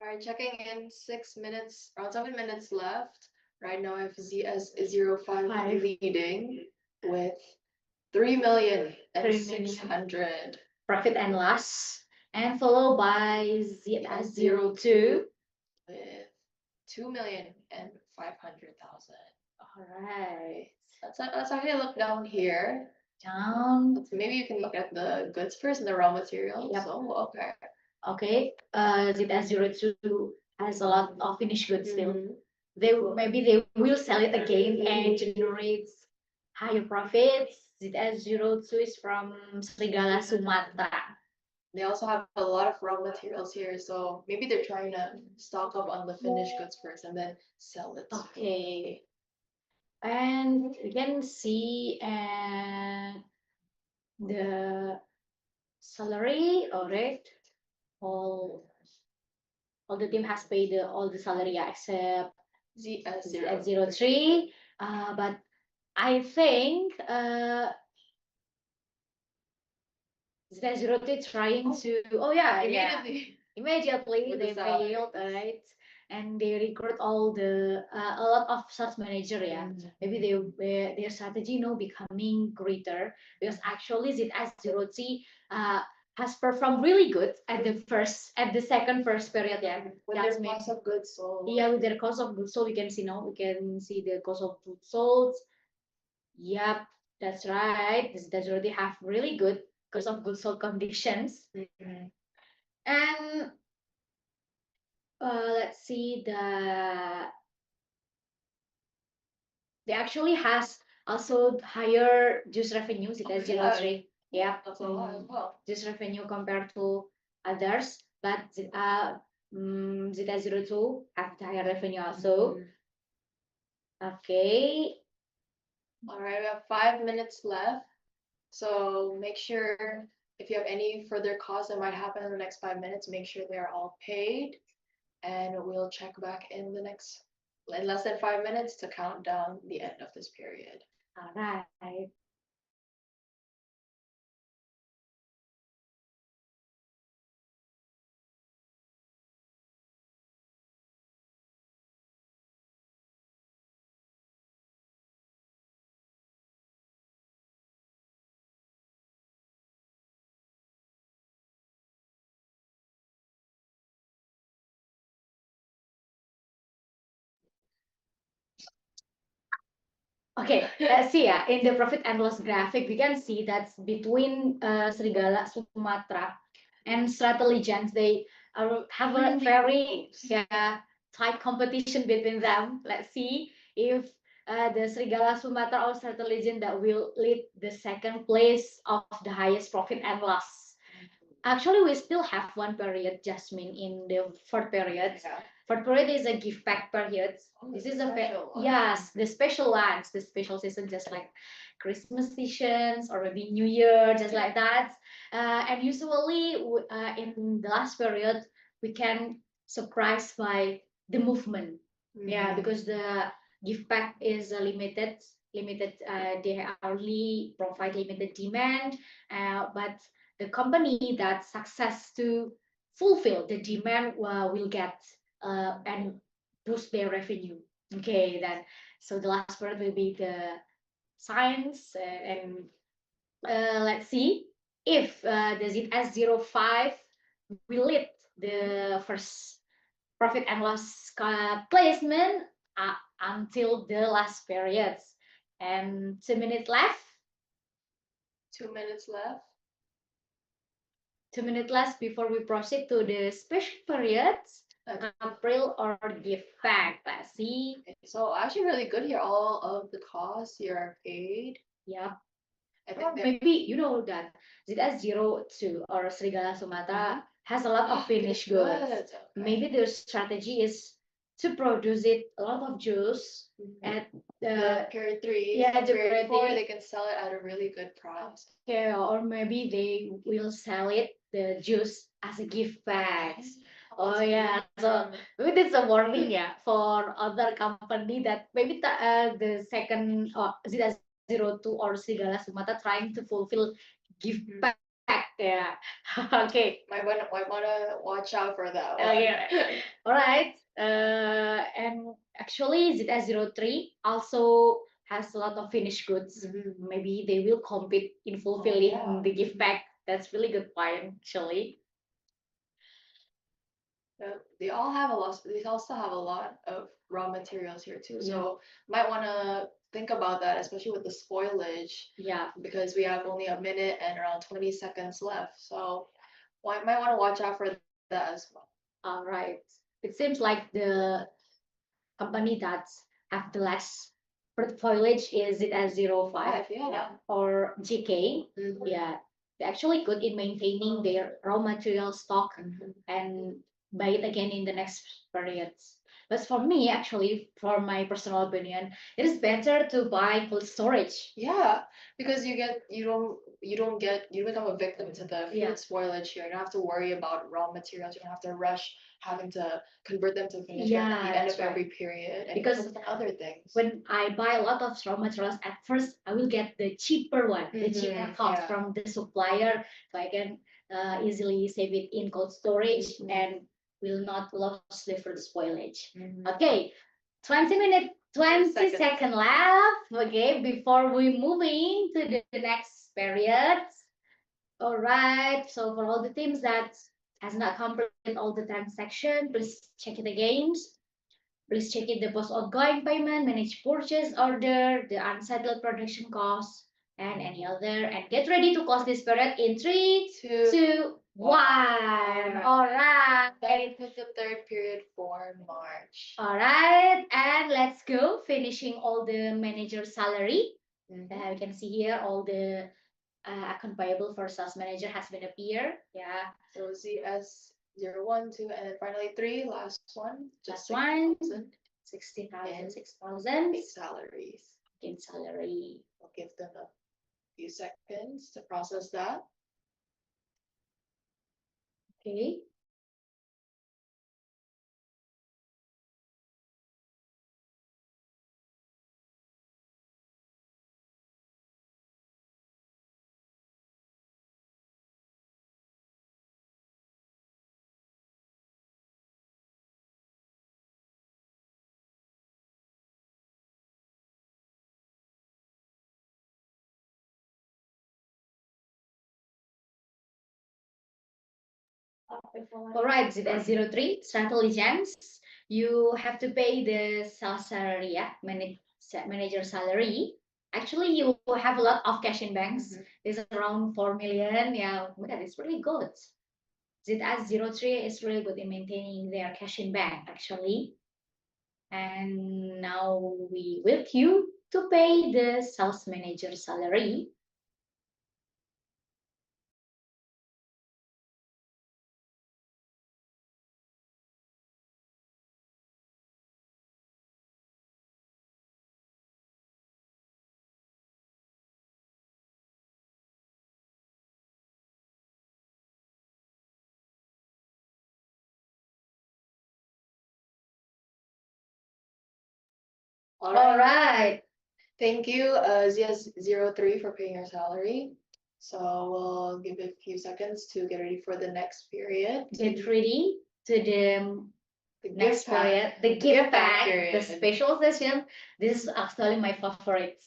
Alright, checking in 6 minutes, around 7 minutes left. Right now, I have ZS05 Five. leading with 3,600,000. 3,000,000. Profit and loss, and followed by ZS02. With 2,500,000. Alright, Let's actually look down here. down. Maybe you can look at the goods first and the raw materials. Yep. So, okay. Okay, ZS02 has a lot of finished goods still. Mhm. Maybe they will sell it again and generates higher profits. ZS02 is from Serigala Sumatra. They also have a lot of raw materials here, so maybe they're trying to stock up on the finished goods first and then sell it. Okay. And we can see the salary, alright. All the team has paid all the salary, yeah, except ZS03. 03. But I think Z03 trying to, oh yeah, immediately With the they salaries. failed, right? And they recruit all the a lot of sales manager, yeah. Maybe their strategy becoming greater, because actually ZS03 has performed really good at the second first period, yeah. With That's their cost of goods sold. Yeah, with their cost of goods sold, we can see the cost of goods sold. Yep, that's right. That's already have really good cost of goods sold conditions. Mhm. And let's see, they actually has also higher juice revenues. It has Oh, yeah. 03. Yeah, That's a lot as well. juice revenue compared to others, but Zeta 02 have higher revenue also. Mhm. Okay. All right, we have 5 minutes left. So make sure if you have any further costs that might happen in the next 5 minutes, make sure they're all paid. And we'll check back in less than 5 minutes to count down the end of this period. All right. Okay, let's see, yeah. In the profit and loss graphic, we can see that between Serigala Sumatra and Stratalegends, they have a very tight competition between them. Let's see if the Serigala Sumatra or Stratalegend that will lead the second place of the highest profit and loss. Actually, we still have one period, Jasmine, in the fourth period. Yeah. Fourth period is a gift pack period. Oh, This the is a special one. yes, the special ones, the special season, just like Christmas seasons or maybe New Year, just like that. And usually, in the last period, we can surprise by the movement. Yeah, Mhm. because the gift pack is limited. They only provide limited demand, but the company that success to fulfill the demand will get and boost their revenue. Okay, then so the last word will be the science, and let's see if the ZS05 will lead the first profit and loss placement until the last periods. And 2 minutes left. 2 minutes left. 2 minutes left before we proceed to the special periods, April or gift pack. Let's see. Okay, so actually really good here. All of the costs here are paid. Yeah. I Or think they're maybe you know that ZS02 or Serigala Sumatra has a lot of finished goods. good. Okay. Maybe their strategy is to produce it a lot of juice at the period 3. yeah, the the period period 4, three. they can sell it at a really good price. yeah, or maybe they will sell it the juice as a gift bags. Oh yeah, so maybe it's a warning, yeah, for other company that maybe the second Zeta 02 or Serigala Sumatra trying to fulfill gift pack Yeah. Okay. Might wanna watch out for that one. Okay. All right. And actually, ZS03 also has a lot of finished goods. Mhm. Maybe they will compete in fulfilling yeah. the gift pack. That's really good point, actually. They all have a lot. They also have a lot of raw materials here too. Yeah. So might wanna think about that, especially with the spoilage, Yeah. because we have only a minute and around 20 seconds left. So might wanna watch out for that as well. All right. It seems like the company that have the less foliage is ZS05, Yeah. or GK. Mhm. Yeah. They're actually good in maintaining their raw material stock Mhm. and buy it again in the next periods. But for me, actually, for my personal opinion, it is better to buy cold storage. Yeah, because you become a victim to the Yeah. food spoilage here. You don't have to worry about raw materials. You don't have to rush having to convert them to finished goods at Yeah, the end that's of right. every period and Because focus on other things. When I buy a lot of raw materials, at first I will get the cheaper one, the cheaper Mhm, cost yeah. from the supplier, so I can easily save it in cold storage Mhm. and will not lose the fruit spoilage. Mhm. Okay, 20 minutes, 20 seconds. second left. Okay, before we moving to the next period. All right. So for all the teams that has not completed all the transaction, please check it again. Please check it the post outgoing payment, manage purchase order, the unsettled production costs, and any other. And get ready to close this period in 3, Two, 2, 1. All right. That puts the third period for March. All right. And let's go. Finishing all the manager salary. Mhm. You can see here all the account payable for sales manager has been appear. Yeah. So ZS 01, 2, and then finally 3, last one. Last Just one. 6,000 60,000, And 6,000 in salaries. in salary. I'll give them a few seconds to process that. Okay. All right, ZS03 strategy gems. You have to pay the sales salary, yeah, manager salary. Actually, you have a lot of cash in banks. It's around 4 million. Yeah, that is really good. ZS03 is really good in maintaining their cash in bank, actually. And now we will queue to pay the sales manager salary. All right. Thank you, ZS03 for paying your salary. So we'll give it a few seconds to get ready for the next period. Get ready to the The next gift pack. period, the gift gift pack pack, period. the special session. This is actually my favorite.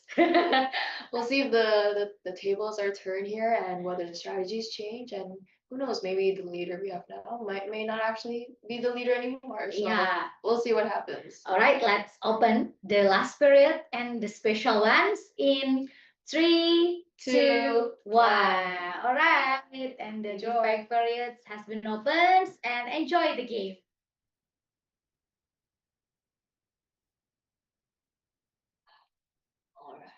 We'll see if the tables are turned here and whether the strategies change. And who knows, maybe the leader we have now may not actually be the leader anymore. So Yeah. we'll see what happens. All right, let's open the last period and the special ones in 3, 2, 1. All right, and the gift Enjoy. pack period has been opened and enjoy the game. All right.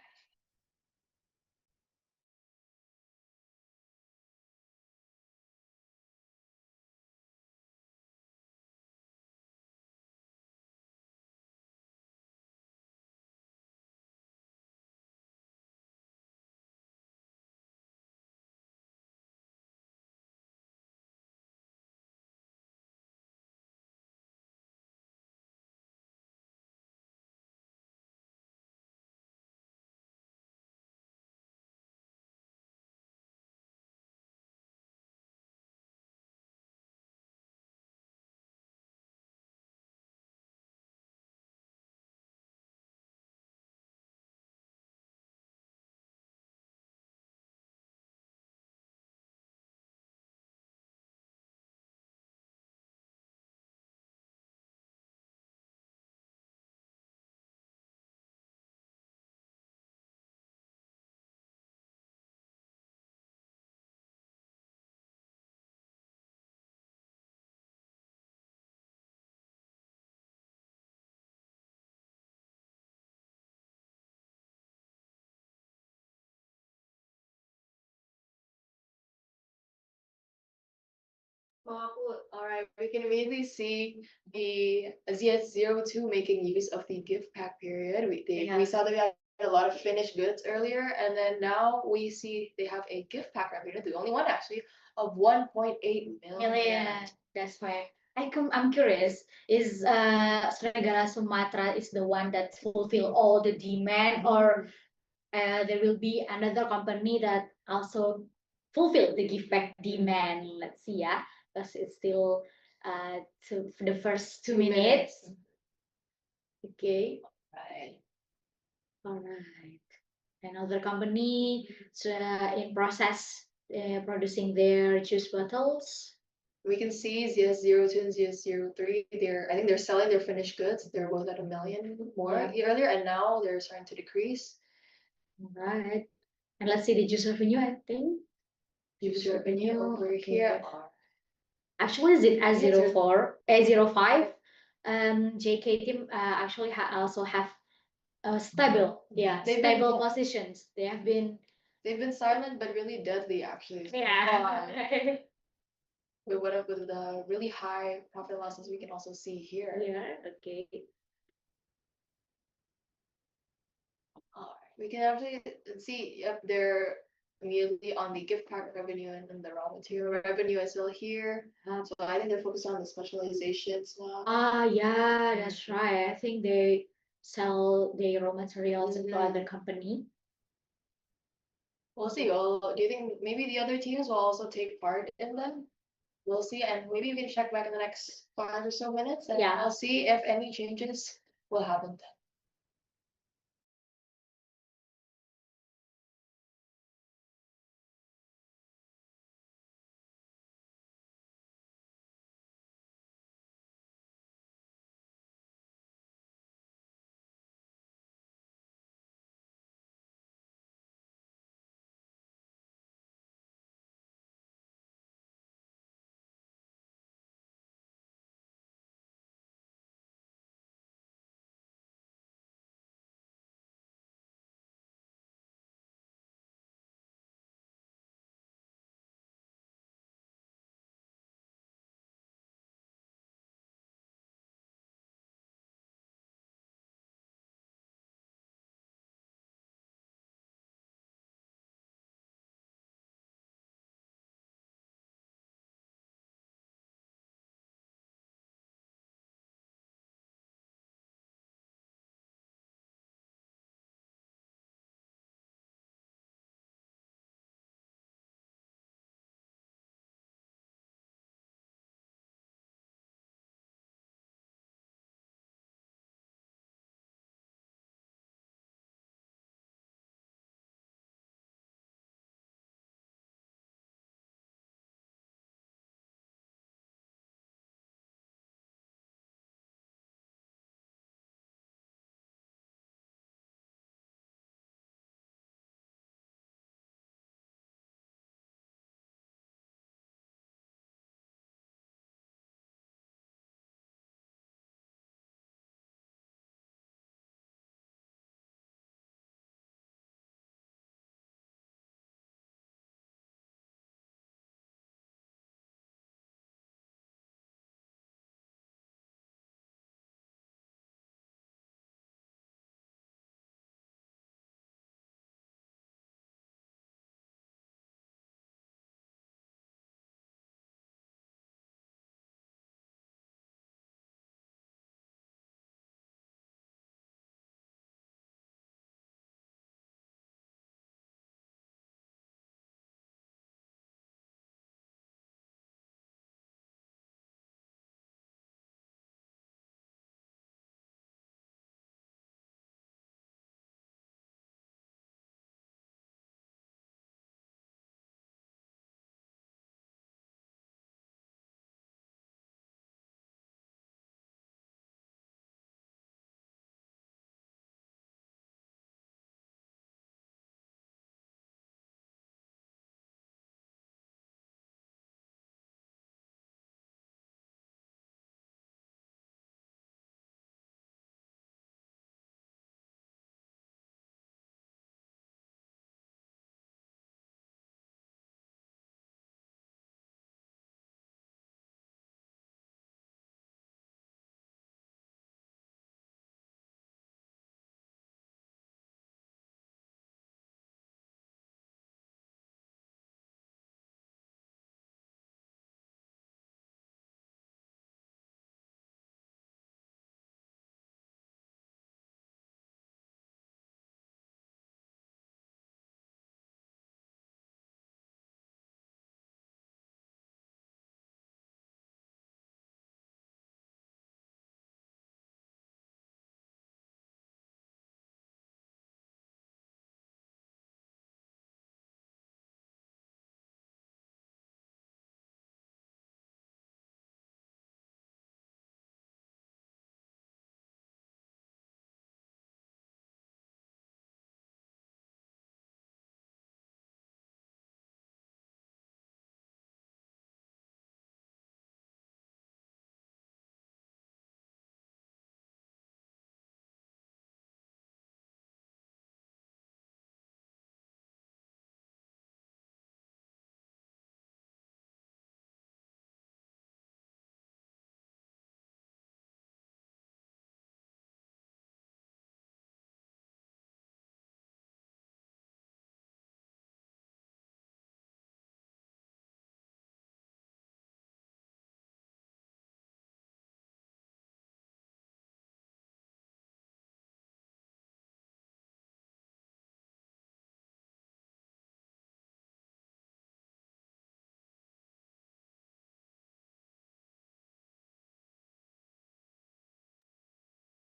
Alright, we can immediately see the ZS02 making use of the gift pack period. Yeah. We saw that we had a lot of finished goods earlier, and then now we see they have a gift pack revenue, the only one actually, of 1.8 million. That's why I'm curious. Is Sregala Sumatra is the one that fulfill all the demand, or there will be another company that also fulfill the gift back demand? Let's see, yeah, because it's still to for the first 2 minutes. Okay, Right. all right. Another company in process producing their juice bottles. We can see ZS02 and ZS03, I think they're selling their finished goods. They're both at 1 million more earlier, and now they're starting to decrease. All right. And let's see the juice revenue, I think. Use revenue over here. Actually, is it A04, A05? JK team actually also have stable, They've stable been- positions. They have been, They've been silent but really deadly actually. yeah. With the really high profit losses we can also see here. Yeah, okay. Alright, we can actually see, yep, they're immediately on the gift card revenue and then the raw material revenue as well here. So I think they're focused on the specializations now. Yeah, that's right. I think they sell their raw materials to other company. We'll see. Well, do you think maybe the other teams will also take part in them? We'll see, and maybe we can check back in the next 5 or so minutes, and Yeah. I'll see if any changes will happen then.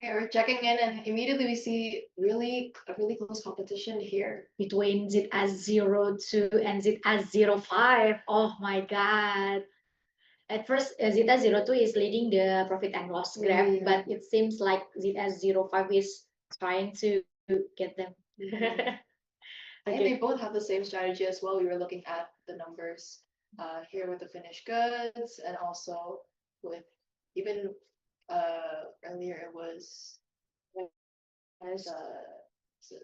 Okay, we're checking in and immediately we see a really close competition here. between ZS02 and ZS05. Oh my God. At first, ZS02 is leading the profit and loss graph, Yeah. but it seems like ZS05 is trying to get them. I think they both have the same strategy as well. We were looking at the numbers here with the finished goods and also with even earlier it was as so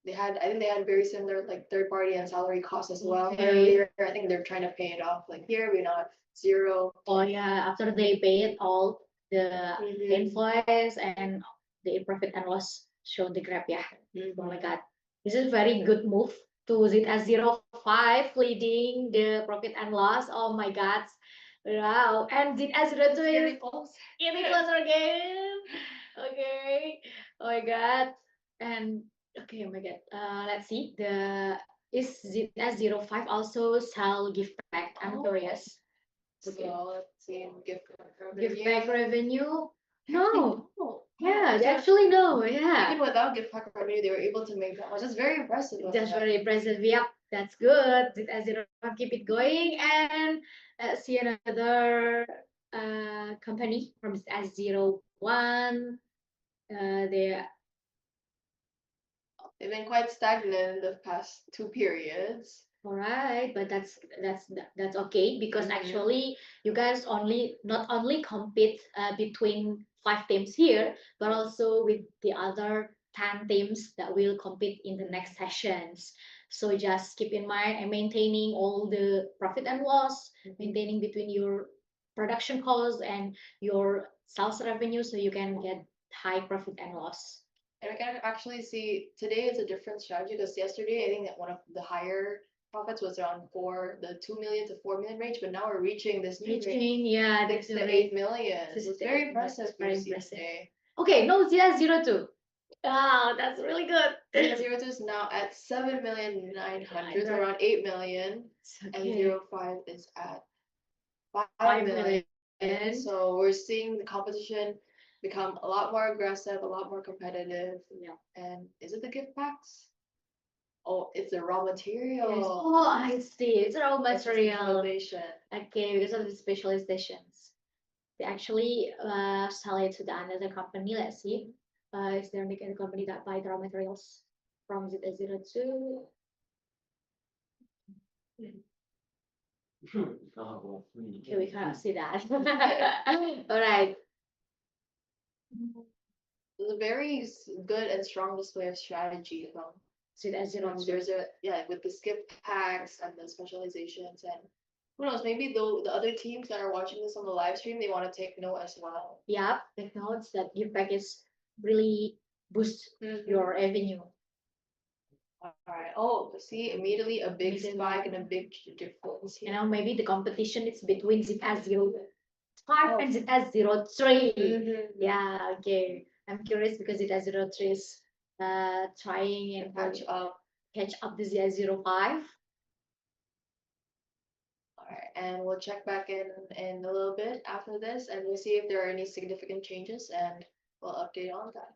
I think they had very similar like third party and salary costs as well Okay. earlier. I think they're trying to pay it off. Like here we're not zero. Oh yeah, after they paid all the Mhm. invoice and the profit and loss show the graph, yeah. Mhm. Oh my God. This is very good move to ZS05 leading the profit and loss. Oh my God. Wow. And ZS02 Really is close. getting closer again. Okay. Oh my God. And okay, oh my God. Let's see. The is ZS05 also sell gift back? I'm Oh. curious. So let's see gift Gift back revenue? No. No. Yeah, it's actually no. Even Yeah. without gift card revenue, they were able to make that much. That's very impressive. of That's them. very impressive. Yep, that's good. ZS05 keep it going. And let's see another company from ZS01. They They've been quite stagnant in the past two periods. all right, but that's okay because Mhm. actually you guys not only compete between 5 teams here, but also with the other 10 teams that will compete in the next sessions. So just keep in mind and maintaining all the profit and loss, maintaining between your production costs and your sales revenue, so you can get high profit and loss. And I can actually see today it's a different strategy because yesterday I think that one of the higher profits was around the 2 million to 4 million range, but now we're reaching this new range, Reaching, yeah, 6 that's to 8 million. This So is it's very the- impressive that's for very you to see impressive. today. Okay, no, ZS02. Wow, that's really good. Zero two is now at 7,900,000, so 900. around 8 million, and Okay. 05 is at 5 5 million. million. So we're seeing the competition become a lot more aggressive, a lot more competitive. Yeah. And is it the gift packs? Oh, it's the raw material. Yes. Oh, I see. It's raw It's the material. specialization. Okay, because of the specializations. They actually sell it to the another company. Let's see. Is there any company that buy the raw materials from ZS02? Okay, we cannot see that. All right. It's a very good and strong display of strategy from ZS02. there's a with the skip packs and the specializations and who knows, maybe the other teams that are watching this on the live stream, they want to take note as well. Yep, take notes that give back is really boost your revenue. Alright, oh, see, immediately a big Immediately. spike and a big difference You here. know, maybe the competition is between ZS05 Oh. and ZS03. Mhm. Yeah, okay. I'm curious because ZS03 is trying and catch up the ZS05. Alright, and we'll check back in a little bit after this and we'll see if there are any significant changes and we'll update on that.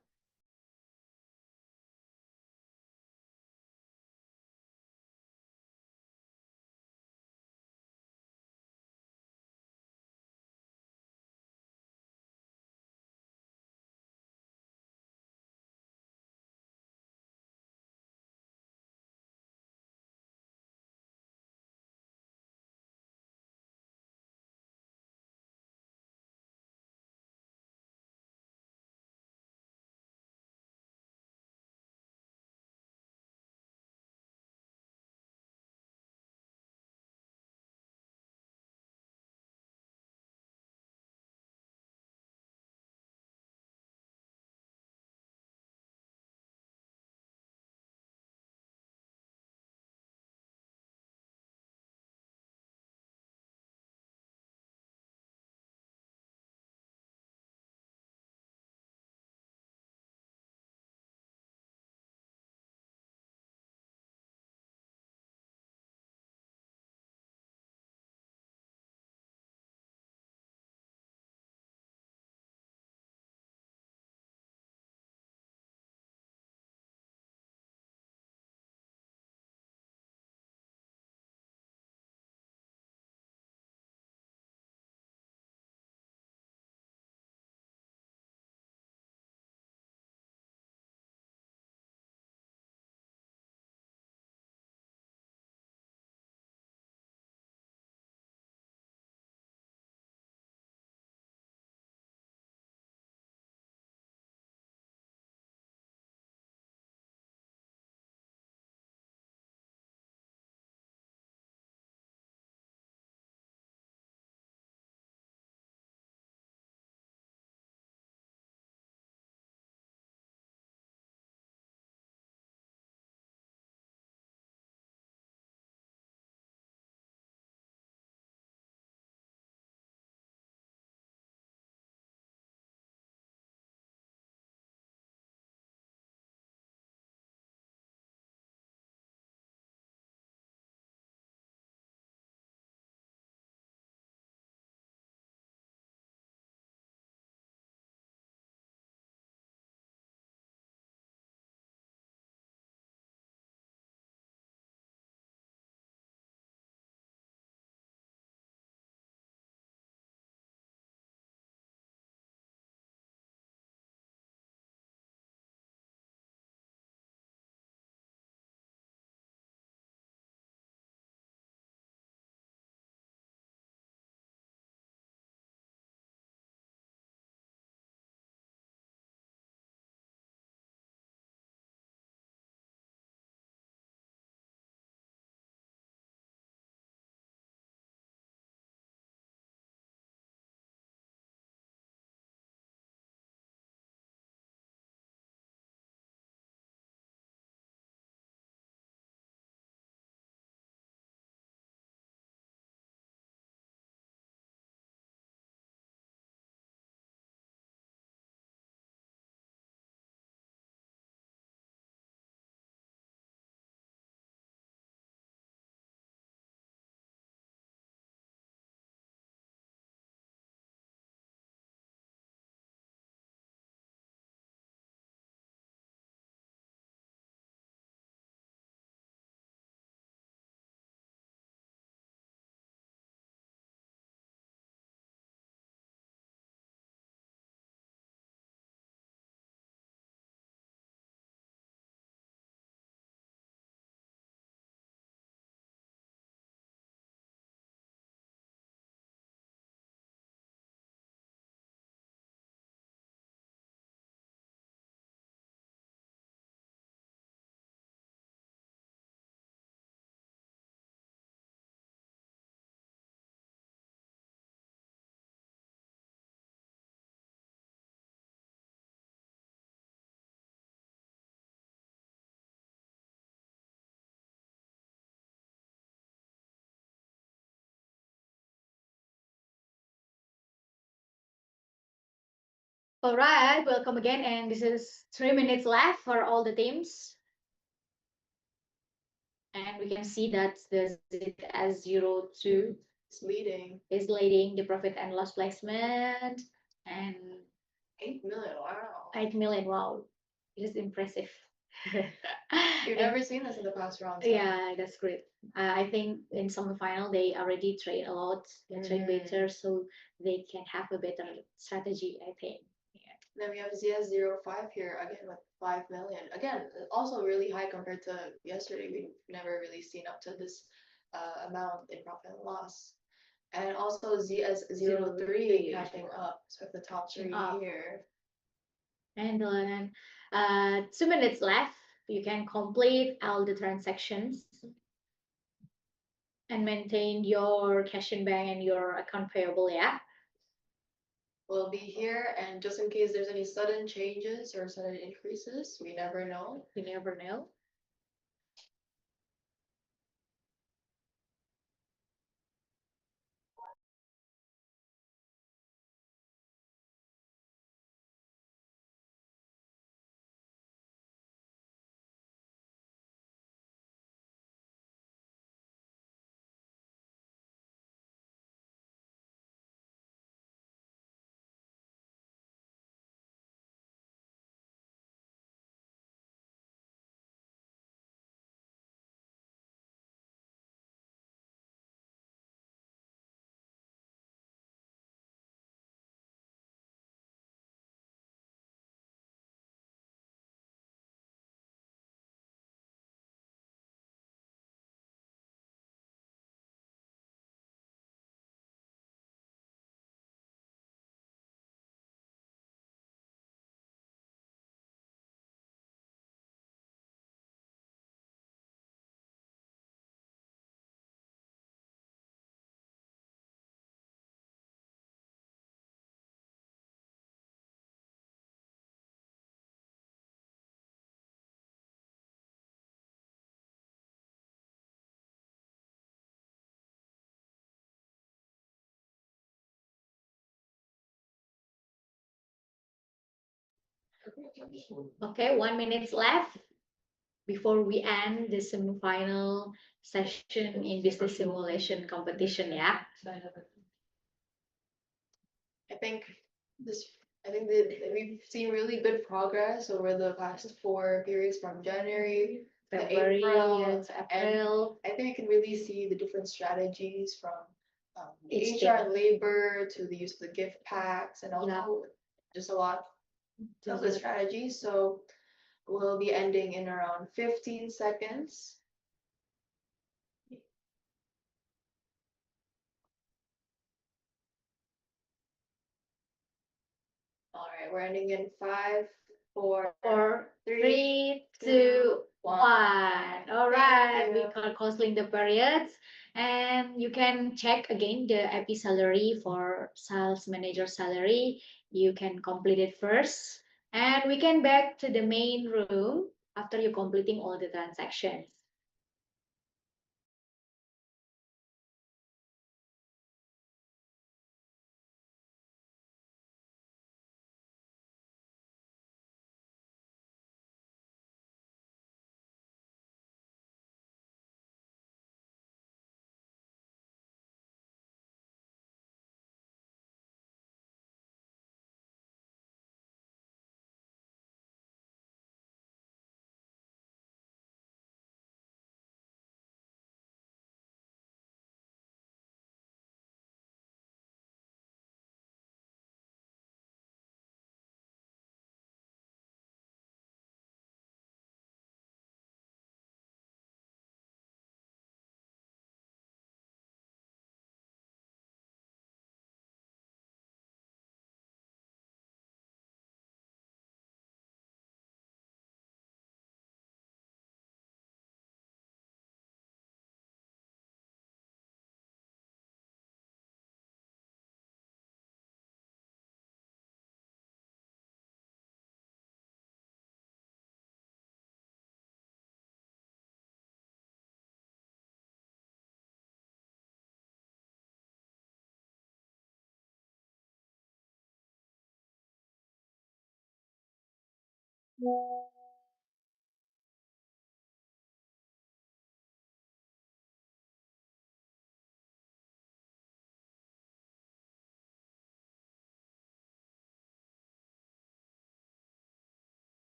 All right, welcome again, and this is 3 minutes left for all the teams. And we can see that the ZS02 It's leading is leading the profit and loss placement and 8 million. Wow. 8 million. Wow, it is impressive. You've never seen this in the past rounds. huh? Yeah, that's great. I think in semifinal they already trade a lot, they trade better, so they can have a better strategy, I think. Then we have ZS05 here again with 5 million. Again, also really high compared to yesterday. We've never really seen up to this amount in profit and loss. And also ZS03 catching up. So the top three Up. here. And then 2 minutes left. You can complete all the transactions and maintain your cash in bank and your account payable, yeah. Will be here, and just in case there's any sudden changes or sudden increases, we never know. You never know. Okay, 1 minute left before we end the semifinal session in business simulation competition, yeah. I think that we've seen really good progress over the past 4 periods from January to February April. to April. I think we can really see the different strategies from Each HR and labor to the use of the gift packs and also Yeah. just a lot of the strategies. So we'll be ending in around 15 seconds. All right, we're ending in 5, 4, 4, 3, 3, 2, 2, 1. 1. All right, we you. are closing the periods, and you can check again the AP salary for sales manager salary. You can complete it first, and we can back to the main room after you completing all the transactions.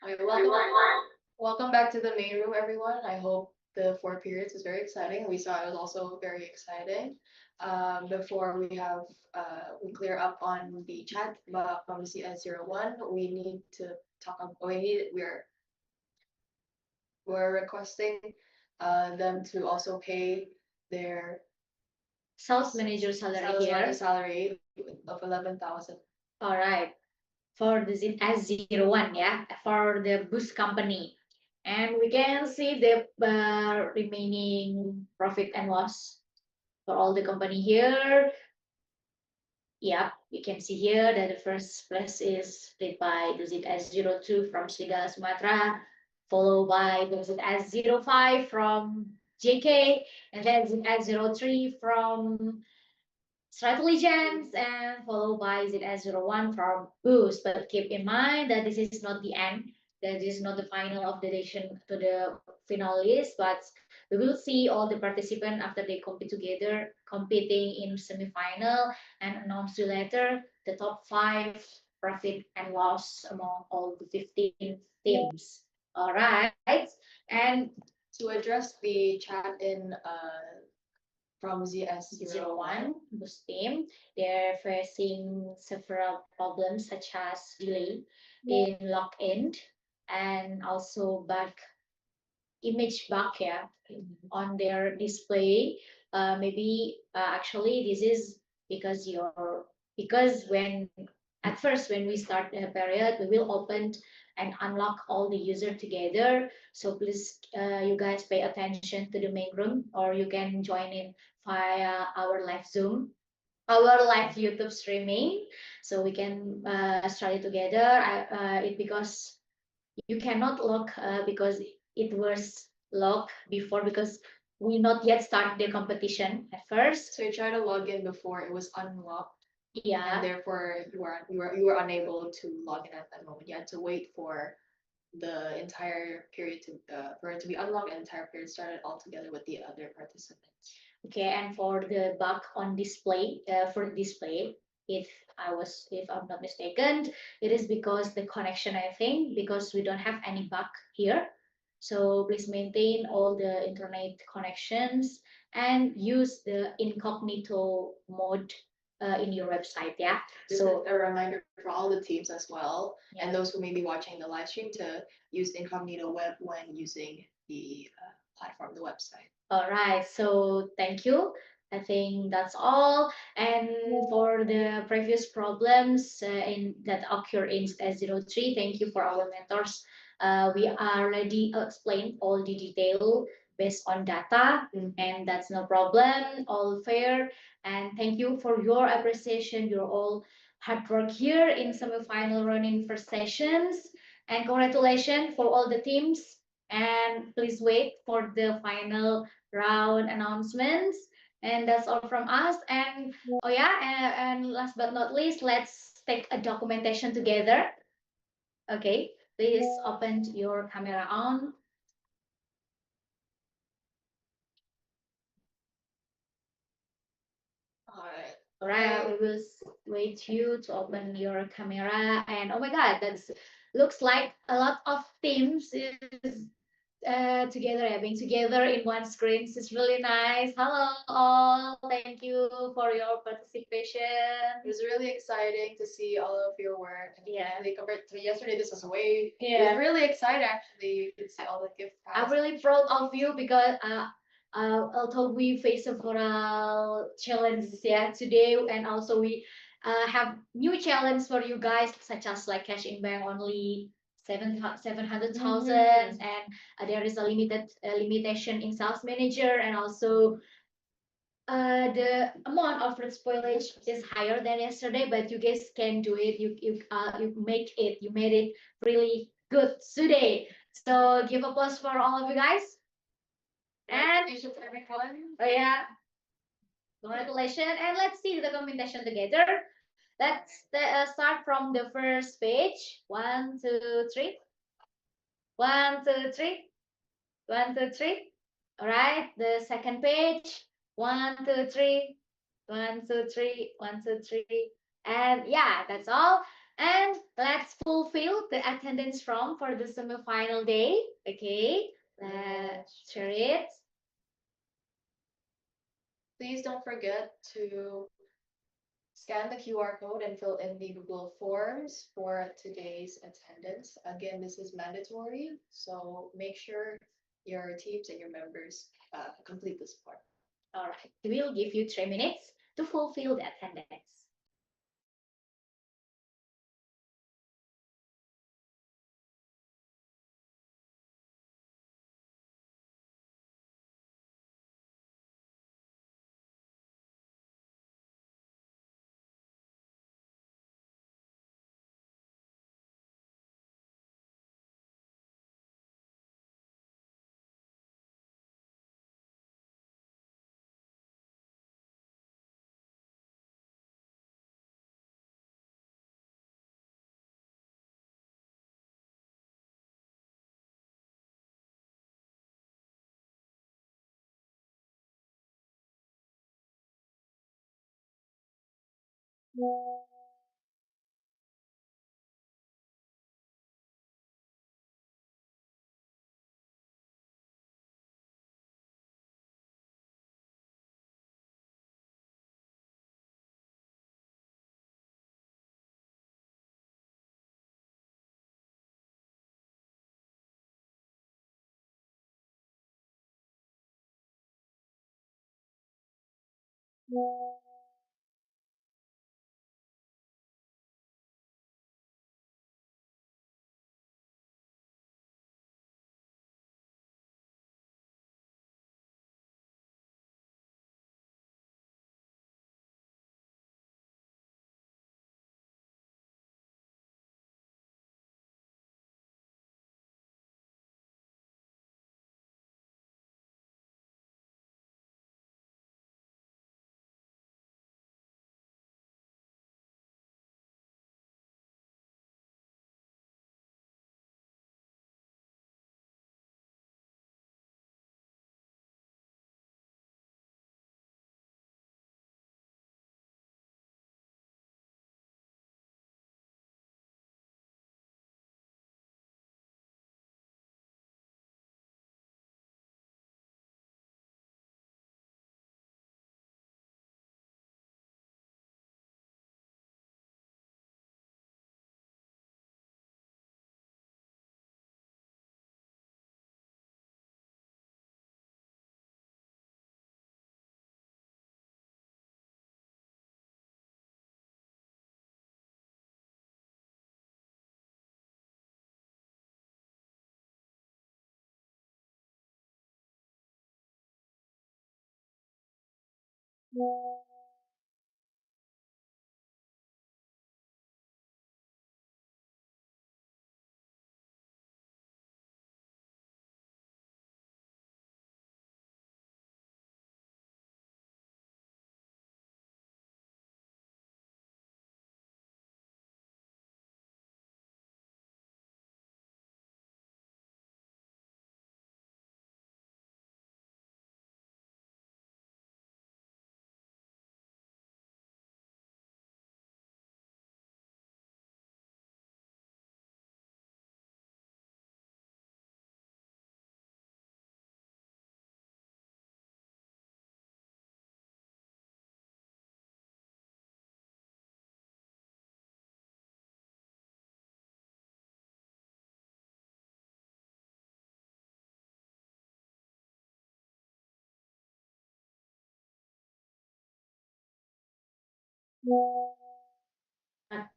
Okay, welcome back to the main room, everyone. I hope the 4 periods was very exciting. We saw it was also very exciting. Before we clear up on the chat about from CS01, we need to talk about, we're requesting them to also pay their Sales manager salary here. salary of 11,000. All right. For the S01, yeah, for the bus company. And we can see the remaining profit and loss for all the company here. Yeah, you can see here that the first place is led by the ZS02 from Serigala Sumatera, followed by the ZS05 from JK, and then ZS03 from Strateligence, and followed by ZS01 from Boost. But keep in mind that this is not the end. That is not the final of the nation to the finalists, but we will see all the participants after they compete together, competing in semi-final, and announce you later the top 5 profit and loss among all the 15 teams. All right, and To address the chat in from ZS01, 01 bus team, they're facing several problems such as delay in lock-in and also image bug, yeah, on their display. Maybe actually this is because when at first when we start the period, we will open and unlock all the user together. So please, you guys pay attention to the main room, or you can join in via our live Zoom, our live YouTube streaming, so we can start it together. Because you cannot log because it was locked before, because we not yet start the competition at first. So you try to log in before it was unlocked, Yeah, and therefore you were unable to log in at that moment. You had to wait for the entire period for it to be unlocked, and the entire period started all together with the other participants. okay. And for the bug on display, for display, if I'm not mistaken, it is because the connection, I think, because we don't have any bug here. So please maintain all the internet connections and use the incognito mode in your website. Yeah. Just So a reminder for all the teams as well, Yeah. and those who may be watching the live stream to use incognito web when using the platform, the website. all right. So thank you. I think that's all. And for the previous problems in that occur in S03, thank you for our mentors. We already explained all the detail based on data, and that's no problem, all fair. And thank you for your appreciation, your all hard work here in semi-final running first sessions. And congratulations for all the teams. And please wait for the final round announcements. And that's all from us. And oh yeah, and last but not least, let's take a documentation together. Okay, please open your camera on. Alright. All right, we will wait you to open your camera. And oh my God, that's looks like a lot of teams is together, being together in one screen. This is really nice. Hello all, thank you for your participation. It was really exciting to see all of your work. And Yeah. They compared to yesterday, this was way. It Yeah. was really exciting actually. You could see all the gift I'm packs. really proud of you because although we face several challenges today, and also we have new challenge for you guys, such as like cash in bank only 700,000, and there is a limitation in sales manager, and also the amount of fruit spoilage is higher than yesterday, but you guys can do it. You made it really good today. So give applause for all of you guys. And Congratulations, everyone. oh yeah, congratulations. And let's see the combination together. Let's start from the first page. 1, 2, 3. 1, 2, 3. 1, 2, 3. All right. The second page. 1, 2, 3. 1, 2, 3. 1, 2, 3. And yeah, that's all. And let's fulfill the attendance form for the semi-final day. Okay. Let's share it. Please don't forget to scan the QR code and fill in the Google Forms for today's attendance. Again, this is mandatory, so make sure your teams and your members complete this form. All right. We'll give you 3 minutes to fulfill the attendance.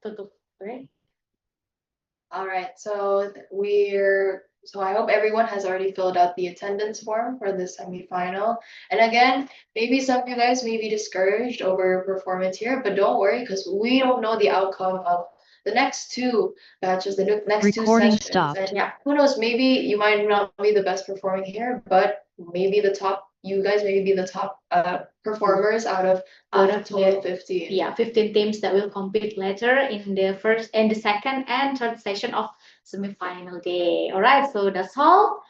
Tutup, right? All right, so so I hope everyone has already filled out the attendance form for the semifinal. And again, maybe some of you guys may be discouraged over your performance here, but don't worry because we don't know the outcome of the next two batches, the next two Recording sessions. stopped. And yeah, who knows, maybe you might not be the best performing here, but maybe you guys may be the top performers out of Out of total the 15. yeah 15 teams that will compete later in the first and the second and third session of semifinal day. All right, so that's all.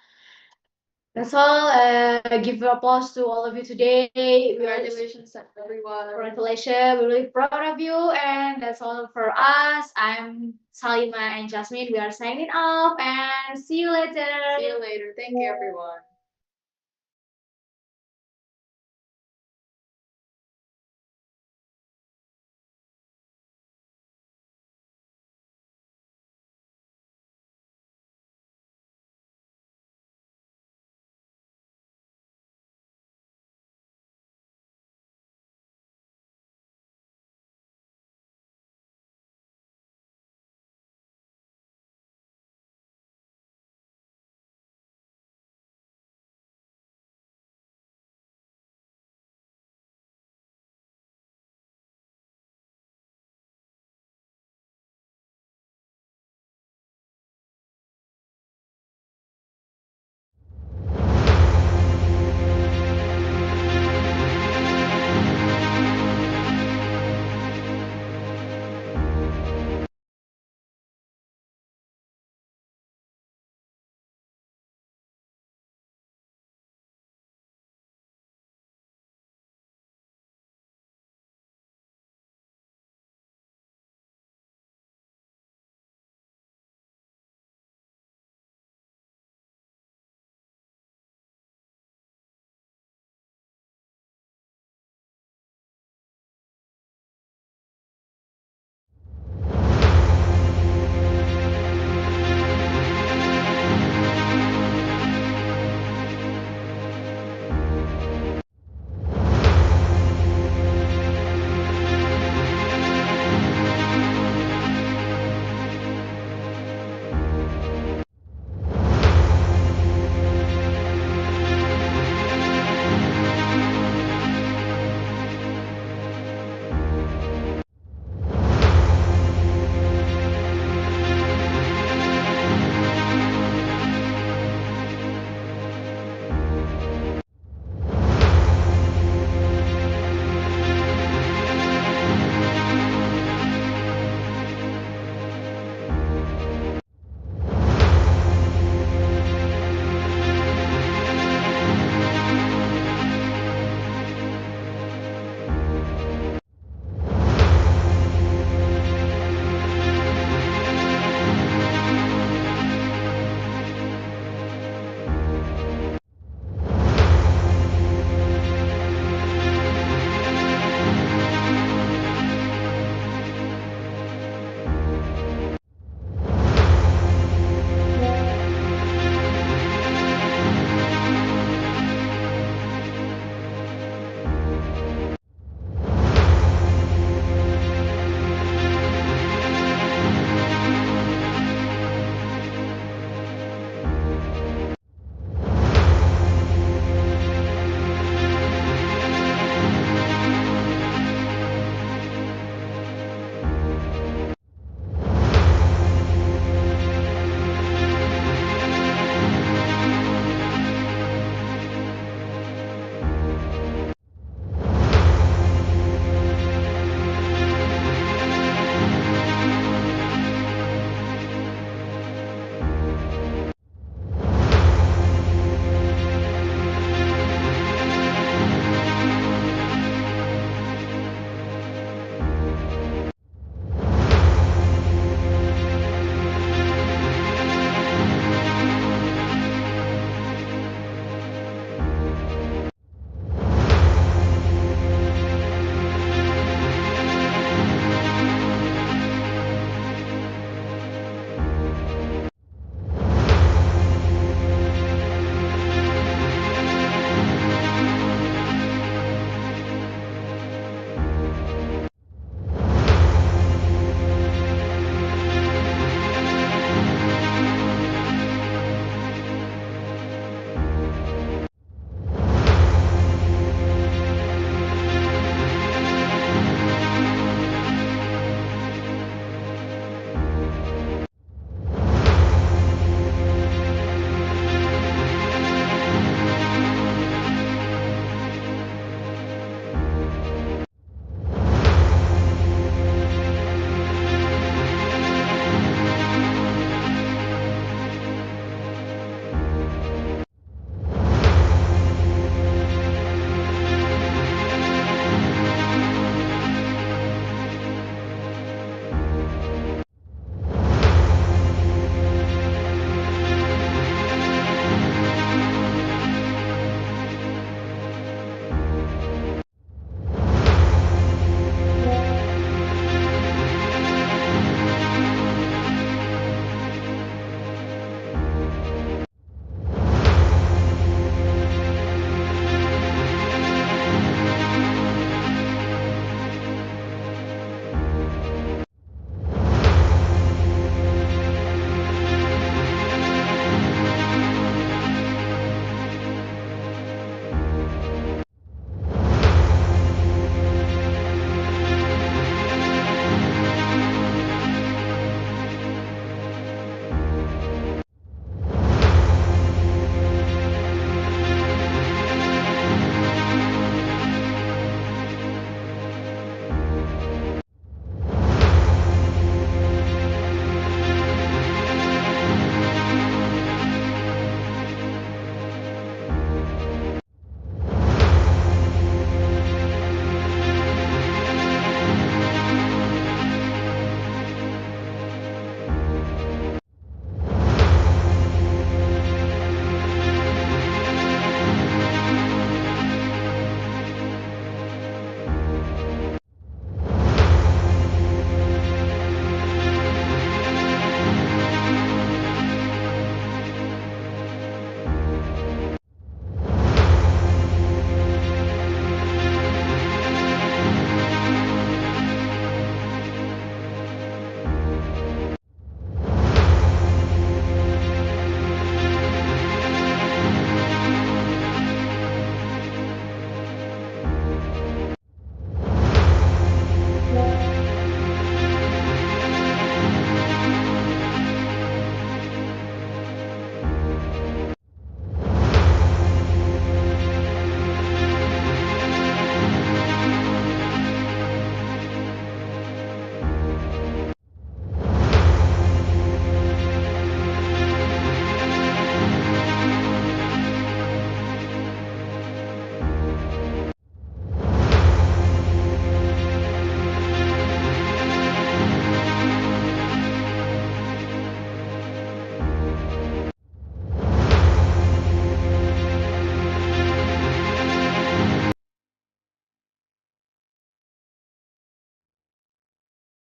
That's all. Give applause to all of you today. Congratulations, everyone. Congratulations. We're really proud of you. And that's all for us. I'm Salima and Jasmine. We are signing off and see you later. See you later. Thank you, everyone.